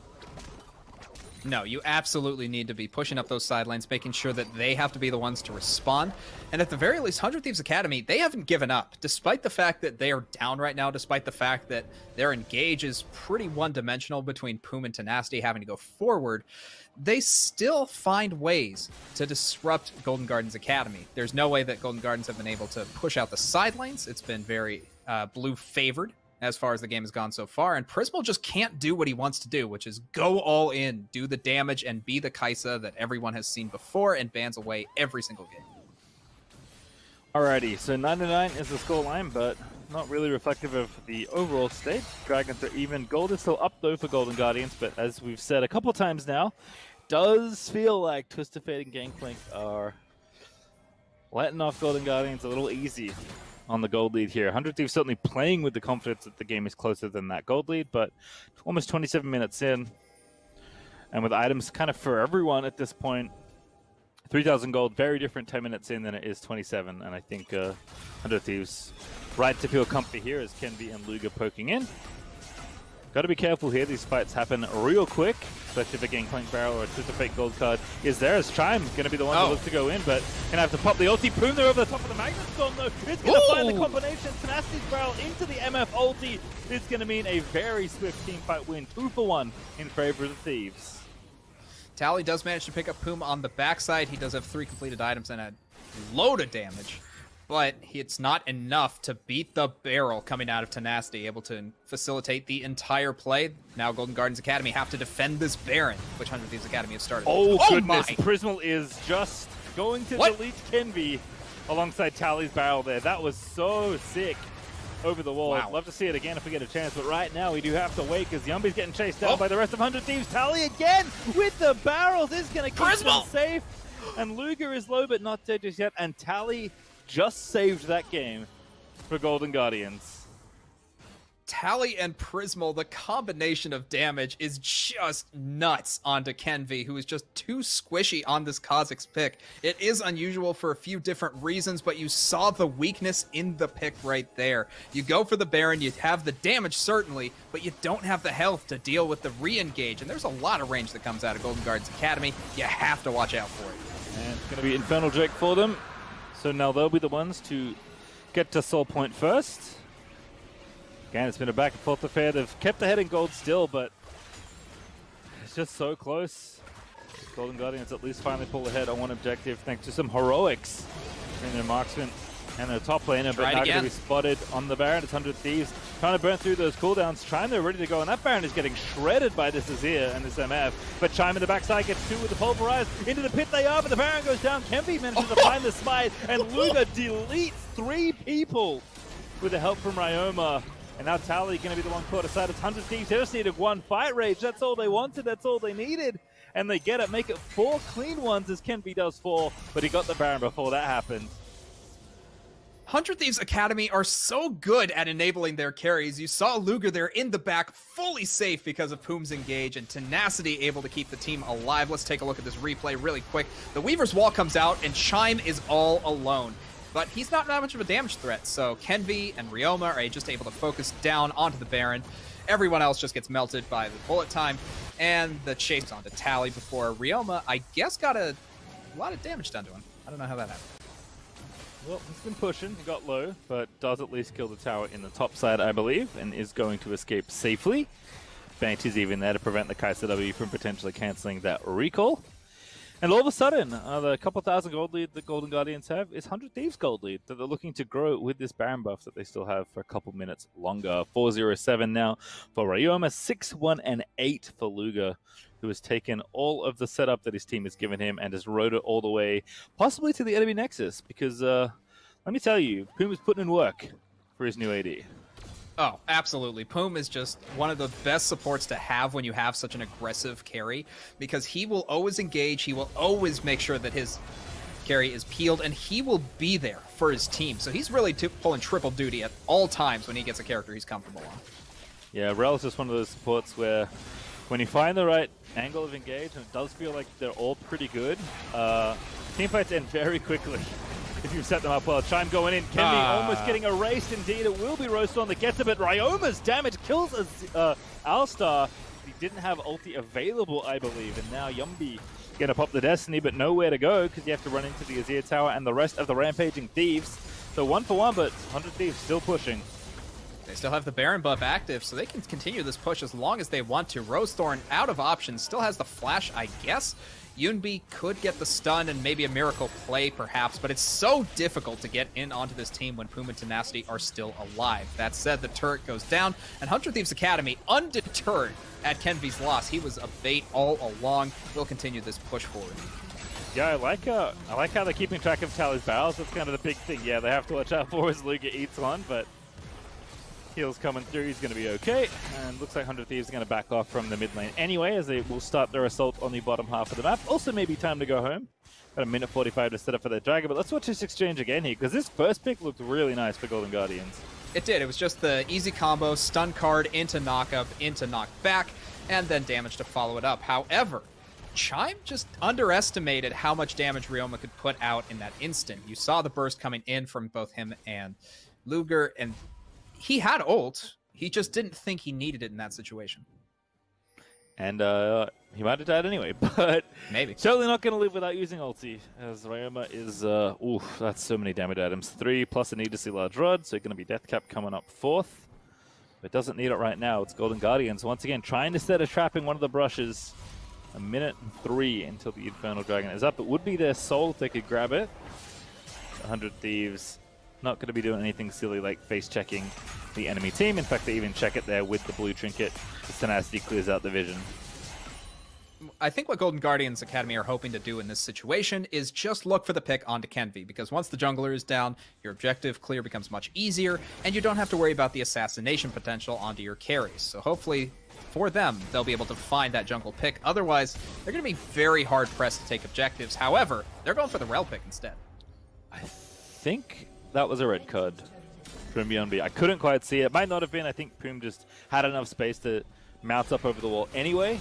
No, you absolutely need to be pushing up those side lanes, making sure that they have to be the ones to respond. And at the very least, 100 Thieves Academy, they haven't given up, despite the fact that they are down right now, despite the fact that their engage is pretty one-dimensional between Poom and Tenacity having to go forward. They still find ways to disrupt Golden Gardens Academy. There's no way that Golden Gardens have been able to push out the side lanes. It's been very blue-favored as far as the game has gone so far, and Prismal just can't do what he wants to do, which is go all in, do the damage, and be the Kaisa that everyone has seen before and bans away every single game. Alrighty, so 9-9 is the scoreline, but not really reflective of the overall state. Dragons are even. Gold is still up, though, for Golden Guardians, but as we've said a couple times now, does feel like Twisted Fate and Gangplank are letting off Golden Guardians a little easy on the gold lead here. 100 Thieves certainly playing with the confidence that the game is closer than that gold lead, but almost 27 minutes in, and with items kind of for everyone at this point. 3,000 gold, very different 10 minutes in than it is 27, and I think 100 Thieves right to feel comfy here as Kenvi and Luger poking in. Got to be careful here. These fights happen real quick, especially if a Gangplank Barrel or a Twisted Fate gold card is there. As Chime going to be the one that looks to go in, but going to have to pop the ulti. Poom there over the top of the Magnet Storm, though. It's going to find the combination. Tenacity's Barrel into the MF ulti. It's going to mean a very swift team fight win. 2-for-1 in favor of the Thieves. Tally does manage to pick up Poom on the backside. He does have 3 completed items and a load of damage, but it's not enough to beat the barrel coming out of Tenacity, able to facilitate the entire play. Now Golden Gardens Academy have to defend this Baron, which 100 Thieves Academy has started. Oh goodness, Prismal is just going to delete Kenvi alongside Tally's barrel there. That was so sick over the wall. I'd love to see it again if we get a chance, but right now we do have to wait because Yumby's getting chased down by the rest of 100 Thieves. Tally again with the barrels is going to keep them safe. And Luger is low but not dead just yet, and Tally just saved that game for Golden Guardians. Tally and Prismal, the combination of damage is just nuts onto Kenvi, who is just too squishy on this Kha'Zix pick. It is unusual for a few different reasons, but you saw the weakness in the pick right there. You go for the Baron, you have the damage certainly, but you don't have the health to deal with the re-engage, and there's a lot of range that comes out of Golden Gardens Academy. You have to watch out for it. And it's going to be Infernal Drake for them. So now they'll be the ones to get to Soul Point first. Again, it's been a back and forth affair. They've kept the head in gold still, but it's just so close. Golden Guardians at least finally pull ahead on one objective thanks to some heroics in their marksman and their top laner, but now going to be spotted on the Baron. It's 100 Thieves trying to burn through those cooldowns. Chime, they're ready to go, and that Baron is getting shredded by this Azir and this MF. But Chime in the backside gets 2 with the Pulverize. Into the pit they are, but the Baron goes down. Kenvi manages to find the smite, and Luger deletes 3 people with the help from Ryoma. And now Tally going to be the one caught aside. It's 100 Thieves. They just needed 1 fight rage. That's all they wanted. That's all they needed. And they get it. Make it 4 clean ones as Kenvi does 4. But he got the Baron before that happened. 100 Thieves Academy are so good at enabling their carries. You saw Luger there in the back, fully safe because of Poom's engage, and Tenacity able to keep the team alive. Let's take a look at this replay really quick. The Weaver's Wall comes out, and Chime is all alone. But he's not that much of a damage threat, so Kenvi and Ryoma are just able to focus down onto the Baron. Everyone else just gets melted by the bullet time, and the chase onto Tally before Ryoma, I guess, got a lot of damage done to him. I don't know how that happened. Well, he's been pushing, he got low, but does at least kill the tower in the top side, I believe, and is going to escape safely. Banshee's even there to prevent the Kai'Sa W from potentially cancelling that recall. And all of a sudden, the couple thousand gold lead that Golden Guardians have is 100 Thieves gold lead that they're looking to grow with this Baron buff that they still have for a couple minutes longer. 4-0-7 now for Ryoma, 6-1-8 for Luger, who has taken all of the setup that his team has given him and has rode it all the way, possibly to the enemy Nexus, because let me tell you, Poom is putting in work for his new AD. Oh, absolutely. Poom is just one of the best supports to have when you have such an aggressive carry, because he will always engage, he will always make sure that his carry is peeled, and he will be there for his team. So he's really pulling triple duty at all times when he gets a character he's comfortable on. Yeah, Rel is just one of those supports where when you find the right angle of engage, and it does feel like they're all pretty good, teamfights end very quickly if you set them up well. Chime going in, Kenvi almost getting erased. Indeed, it will be Rostorm that gets it, but Ryoma's damage kills Alstar. He didn't have ulti available, I believe, and now Yumbi gonna pop the Destiny, but nowhere to go because you have to run into the Azir Tower and the rest of the rampaging Thieves. So 1 for 1, but 100 Thieves still pushing. They still have the Baron buff active, so they can continue this push as long as they want to. Rosethorn out of options, still has the flash, I guess. Yunbi could get the stun and maybe a miracle play, perhaps, but it's so difficult to get in onto this team when Puma and Tenacity are still alive. That said, the turret goes down, and 100 Thieves Academy, undeterred at Kenvy's loss. He was a bait all along. We'll continue this push forward. Yeah, I like how they're keeping track of Tally's barrels. That's kind of the big thing. Yeah, they have to watch out for as Luga eats one, but heals coming through, he's going to be okay. And looks like 100 Thieves are going to back off from the mid lane anyway, as they will start their assault on the bottom half of the map. Also, maybe time to go home. Got a minute 45 to set up for their Dragon, but let's watch this exchange again here, because this first pick looked really nice for Golden Guardians. It did. It was just the easy combo, stun card into knock-up, into knock-back, and then damage to follow it up. However, Chime just underestimated how much damage Ryoma could put out in that instant. You saw the burst coming in from both him and Luger, and he had ult. He just didn't think he needed it in that situation. And he might have died anyway, but maybe. Certainly not going to live without using ulti, as Ryoma is, oof, that's so many damage items. 3 plus a needlessly large rod, so going to be Death Cap coming up 4th. But doesn't need it right now. It's Golden Guardians once again trying to set a trap in one of the brushes. 1 minute and 3 until the Infernal Dragon is up. It would be their soul if they could grab it. 100 Thieves not going to be doing anything silly like face checking the enemy team. In fact, they even check it there with the blue trinket. The Tenacity clears out the vision. I think what Golden Guardians Academy are hoping to do in this situation is just look for the pick onto Kenvi, because once the jungler is down, your objective clear becomes much easier, and you don't have to worry about the assassination potential onto your carries. So hopefully, for them, they'll be able to find that jungle pick. Otherwise, they're going to be very hard-pressed to take objectives. However, they're going for the rel pick instead. I think that was a red card from Yunbi. I couldn't quite see it. Might not have been. I think Poom just had enough space to mount up over the wall anyway.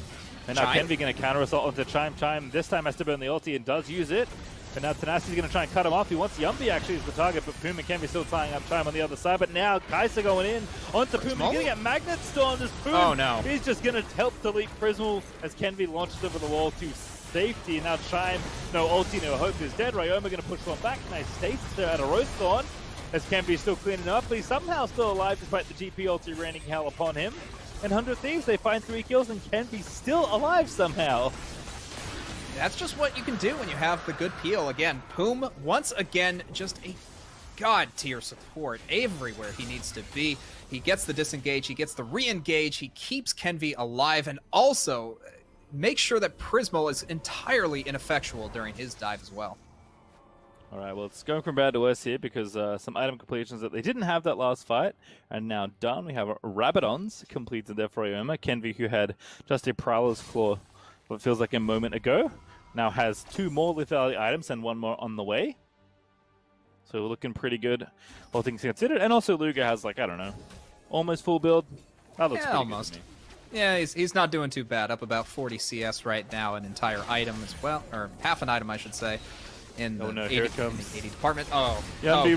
And now Kenvi going to counter assault onto Chime. Chime this time has to burn the ulti and does use it. And now Tenacity's going to try and cut him off. He wants Yumbi actually as the target, but Poom and Kenvi still tying up Chime on the other side. But now Kai'Sa going in onto Poom. He's going to get Magnet Stormed as Poom. Oh no. He's just going to help delete Prismal as Kenvi launched over the wall to safety. And now Chime, no ulti, no hope, is dead. Ryoma going to push one back. Nice stasis there out of Rosethorn as Kenvi's still cleaning up, but he's somehow still alive despite the GP ulti raining hell upon him. And 100 Thieves, they find 3 kills and Kenvi's still alive somehow. That's just what you can do when you have the good peel. Again, Poom, once again, just a god-tier support everywhere he needs to be. He gets the disengage, he gets the re-engage, he keeps Kenvi alive, and also makes sure that Prismal is entirely ineffectual during his dive as well. All right, well, it's going from bad to worse here because some item completions that they didn't have that last fight are now done. We have Rabadons completed there for Ryoma. Kenvi, who had just a Prowler's Claw, what feels like a moment ago, now has 2 more lethality items and 1 more on the way. So we're looking pretty good, all things considered. And also Luga has, like, I don't know, almost full build. That looks pretty almost. good to me. Yeah, he's not doing too bad. Up about 40 CS right now, an entire item as well, or half an item, I should say. In the, 80, here it comes. In the 80 department. Oh, Yumbi,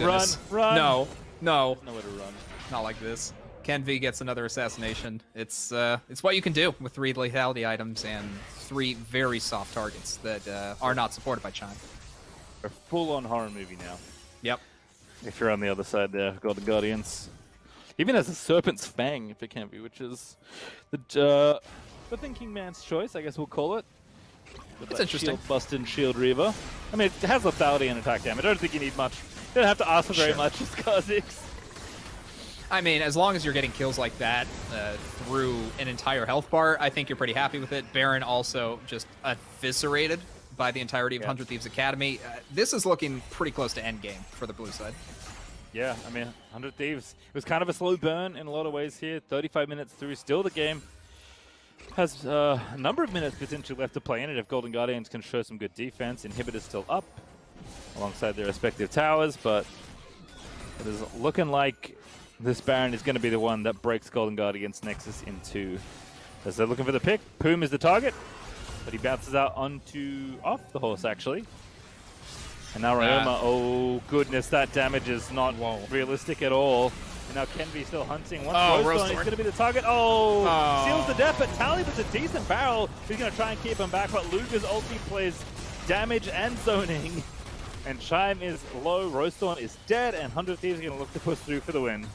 run! No. There's nowhere to run. Not like this. Kenvi gets another assassination. It's what you can do with 3 lethality items and 3 very soft targets that are not supported by Chime. A full-on horror movie now. Yep. If you're on the other side there, Golden Guardians. Even as a Serpent's Fang, if it can be, which is the thinking man's choice, I guess we'll call it. It's interesting. Shield Bustin' Shield Reaver. I mean, it has lethality and attack damage. I don't think you need much. You don't have to ask for very much as Kha'Zix. I mean, as long as you're getting kills like that through an entire health bar, I think you're pretty happy with it. Baron also just eviscerated by the entirety of 100 Thieves Academy. This is looking pretty close to endgame for the blue side. Yeah, I mean, 100 Thieves. It was kind of a slow burn in a lot of ways here. 35 minutes through, still the game has a number of minutes potentially left to play in it if Golden Guardians can show some good defense. Inhibitor's still up alongside their respective towers, but it is looking like this Baron is going to be the one that breaks Golden Guardians' Nexus in 2. As they're looking for the pick, Poom is the target, but he bounces out off the horse actually. And now Ryoma, oh goodness, that damage is not realistic at all. And now Kenby still hunting. Once Rosethorn is going to be the target. Seals the death, but Tally was a decent barrel. He's going to try and keep him back, but Luger's ulti plays damage and zoning. And Chime is low, Rosethorn is dead, and 100 Thieves are going to look to push through for the win.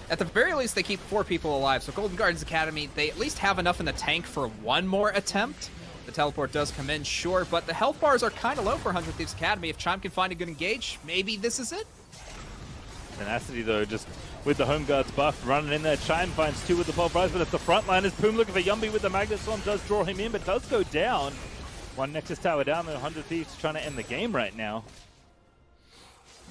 At the very least, they keep 4 people alive, so Golden Guardians Academy, they at least have enough in the tank for one more attempt. The teleport does come in, sure, but the health bars are kind of low for 100 Thieves Academy. If Chime can find a good engage, maybe this is it? Tenacity, though, just with the Home Guards buff, running in there. Chime finds 2 with the pulverize, but it's the front line. As Poom looking for Yumby with the Magnet Storm, does draw him in, but does go down. One Nexus Tower down, the 100 Thieves trying to end the game right now.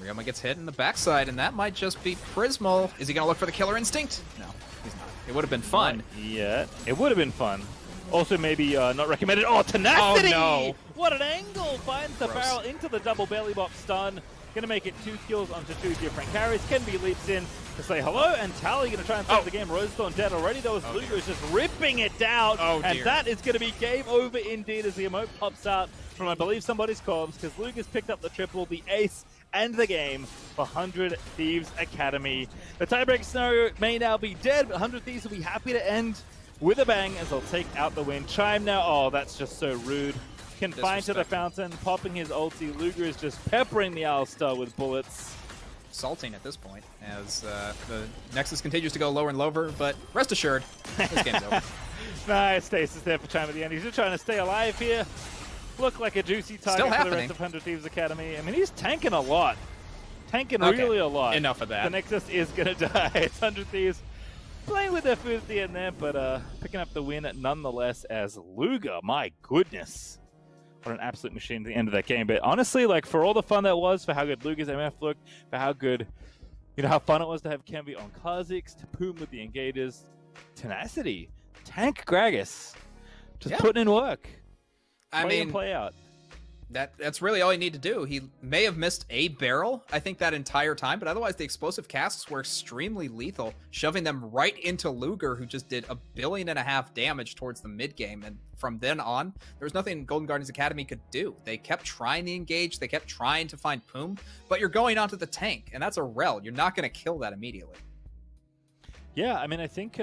Ryoma gets hit in the backside, and that might just be Prismal. Is he going to look for the Killer Instinct? No, he's not. It would have been fun. Yeah, it would have been fun. Also, maybe not recommended. Oh, Tenacity! Oh, no. What an angle! Finds the barrel into the double belly bop stun. Gonna make it 2 kills onto 2 different carries. Kenby leaps in to say hello, and Tally gonna try and save the game. Rosethorn dead already, though, as Luger is just ripping it down. And that is gonna be game over indeed as the emote pops out from, I believe, somebody's comms, because Luger's picked up the triple, the ace, and the game for 100 Thieves Academy. The tiebreak scenario may now be dead, but 100 Thieves will be happy to end with a bang as they'll take out the win. Chime now, oh, that's just so rude. Confined to the fountain, popping his ulti. Luger is just peppering the Alistar with bullets. Salting at this point as the Nexus continues to go lower and lower, but rest assured, this game's over. Nice stasis there for Chime at the end. He's just trying to stay alive here. Look like a juicy target for the rest of 100 Thieves Academy. I mean, he's tanking a lot. Tanking really a lot. Enough of that. The Nexus is going to die. It's 100 Thieves playing with their food at the end there, but picking up the win nonetheless as Luger. My goodness. What an absolute machine at the end of that game. But honestly, like, for all the fun that was, for how good Luger's MF looked, for how good, you know, how fun it was to have Kenby on Kha'Zix, to Poom with the engages, Tenacity, tank Gragas, just putting in work. I mean, play out. That's really all you need to do. He may have missed a barrel, I think, that entire time, but otherwise the explosive casts were extremely lethal, shoving them right into Luger, who just did 1.5 billion damage towards the mid game. And from then on, there was nothing Golden Guardians Academy could do. They kept trying to engage, they kept trying to find Poom, but you're going onto the tank, and that's a rel. You're not going to kill that immediately. Yeah, I mean, I think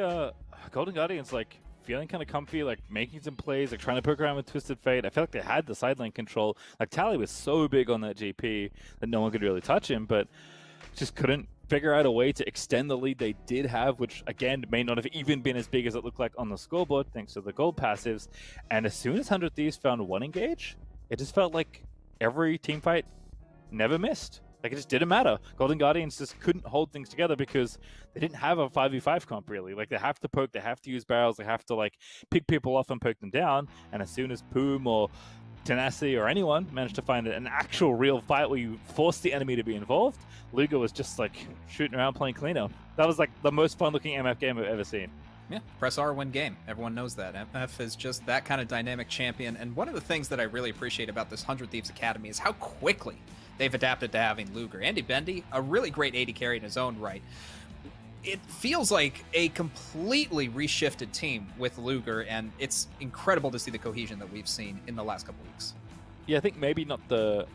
Golden Guardians, like, feeling kind of comfy, like making some plays, like trying to poke around with Twisted Fate. I felt like they had the sideline control. Like, Tally was so big on that GP that no one could really touch him, but just couldn't figure out a way to extend the lead they did have, which again may not have even been as big as it looked like on the scoreboard thanks to the gold passives. And as soon as 100 Thieves found one engage, it just felt like every team fight never missed. Like, it just didn't matter. Golden Guardians just couldn't hold things together because they didn't have a 5v5 comp, really. Like, they have to poke, they have to use barrels, they have to, like, pick people off and poke them down. And as soon as Poom or Tenacity or anyone managed to find an actual real fight where you force the enemy to be involved, Luger was just, like, shooting around playing cleaner. That was, like, the most fun-looking MF game I've ever seen. Yeah, press R, win game. Everyone knows that. MF is just that kind of dynamic champion. And one of the things that I really appreciate about this 100 Thieves Academy is how quickly they've adapted to having Luger. Andy Bendy, a really great AD carry in his own right. It feels like a completely reshifted team with Luger, and it's incredible to see the cohesion that we've seen in the last couple weeks. Yeah, I think maybe not the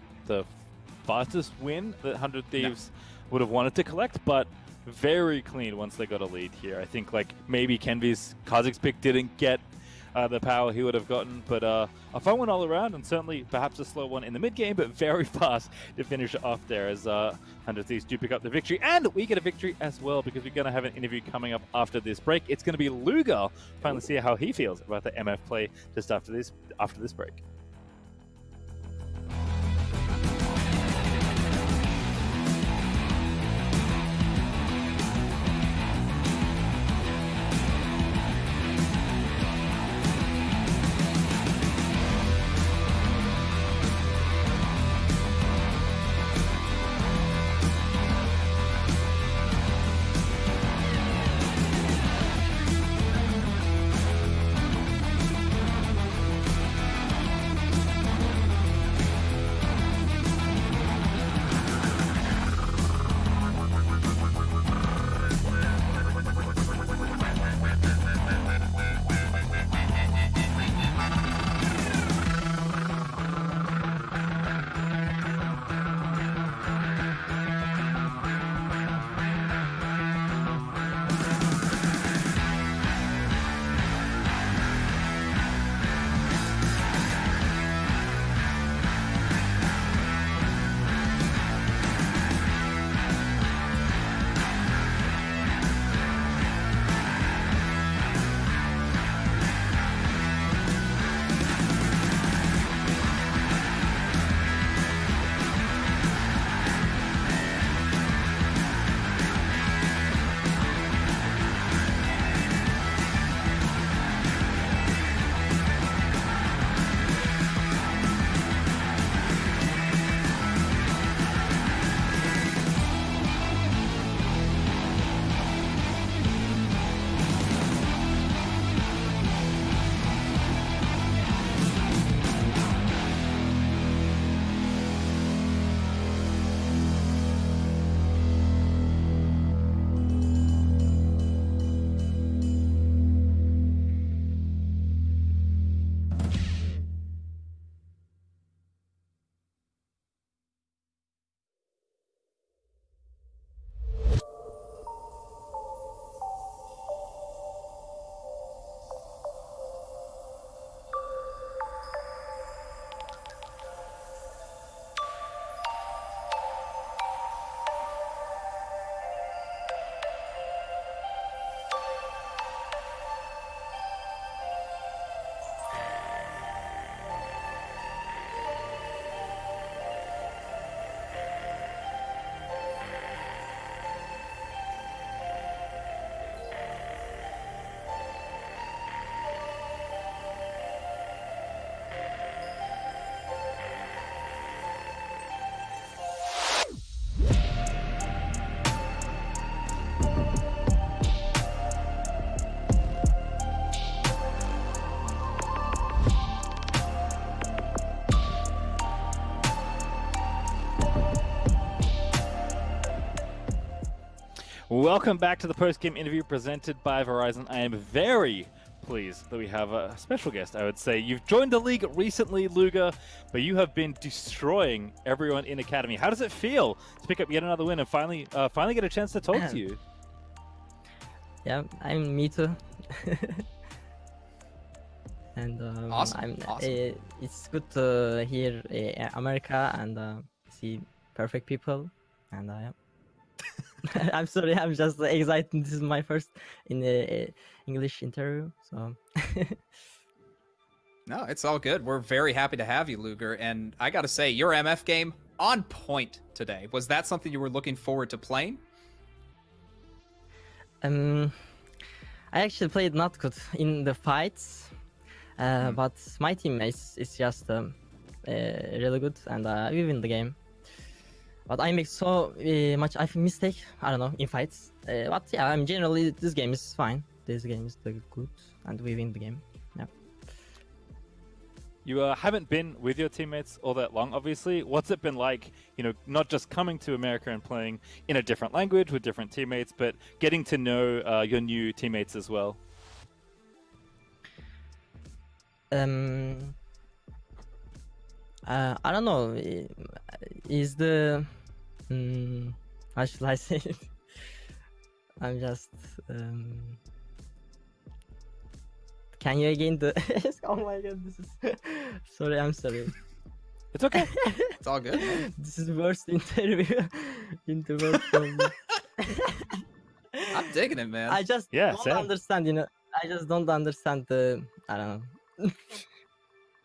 fastest win that 100 Thieves would have wanted to collect, but very clean once they got a lead here. I think, like, maybe Kenvy's Kha'Zix pick didn't get the power he would have gotten, but a fun one all around, and certainly perhaps a slow one in the mid game, but very fast to finish it off there as 100 Thieves do pick up the victory. And we get a victory as well, because we're going to have an interview coming up after this break. It's going to be Luger. Finally see how he feels about the MF play just after this break. Welcome back to the post-game interview presented by Verizon. I am very pleased that we have a special guest, I would say. You've joined the league recently, Luga, but you have been destroying everyone in Academy. How does it feel to pick up yet another win and finally get a chance to talk to you? Yeah, I'm me too. And Awesome. it's good to hear America and see perfect people. And I'm sorry, I'm just excited. This is my first in the English interview, so. No, it's all good. We're very happy to have you, Luger. And I got to say, your MF game on point today. Was that something you were looking forward to playing? I actually played not good in the fights, but my teammates is just really good, and we win the game. But I make so much mistake, I don't know, in fights. But yeah, I'm generally this game is fine. This game is good, and we win the game. Yeah. You haven't been with your teammates all that long, obviously. What's it been like, you know, not just coming to America and playing in a different language with different teammates, but getting to know your new teammates as well? I don't know. Is the how should I say it? I'm just Can you again the? Oh my god, this is. Sorry, I'm sorry. It's okay. It's all good. This is worst interview in the world for me. I'm digging it, man. I just don't understand. You know, I just don't understand the. I don't know.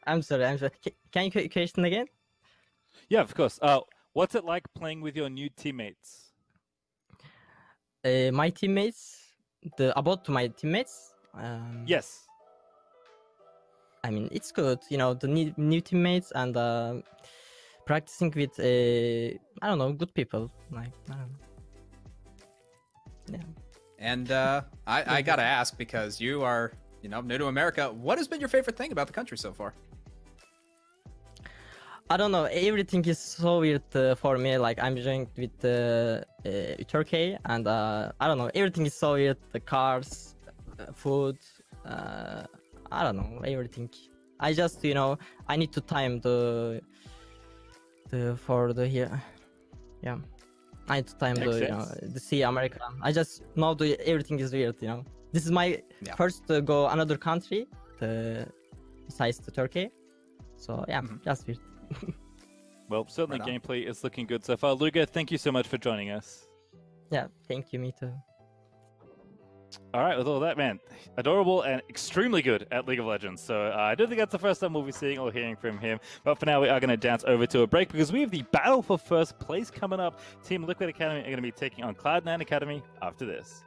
I'm sorry. Can you question again? Yeah, of course. What's it like playing with your new teammates? My teammates. About my teammates. Yes. I mean, it's good, you know, the new teammates and practicing with, I don't know, good people. Like, I don't know. Yeah. And I gotta ask, because you are, you know, new to America, what has been your favorite thing about the country so far? I don't know. Everything is so weird for me. Like, I'm joined with Turkey, and I don't know. Everything is so weird. The cars, food. I don't know, everything. I just, you know, I need to time for the here. Yeah, I need to time the see America. I just know everything is weird, you know. This is my first to go another country, besides the Turkey. So yeah, just weird. Well, certainly gameplay is looking good so far. Luga, thank you so much for joining us. Yeah, thank you, me too. All right, with all that, man, adorable and extremely good at League of Legends. So I don't think that's the first time we'll be seeing or hearing from him. But for now, we are going to dance over to a break because we have the battle for first place coming up. Team Liquid Academy are going to be taking on Cloud9 Academy after this.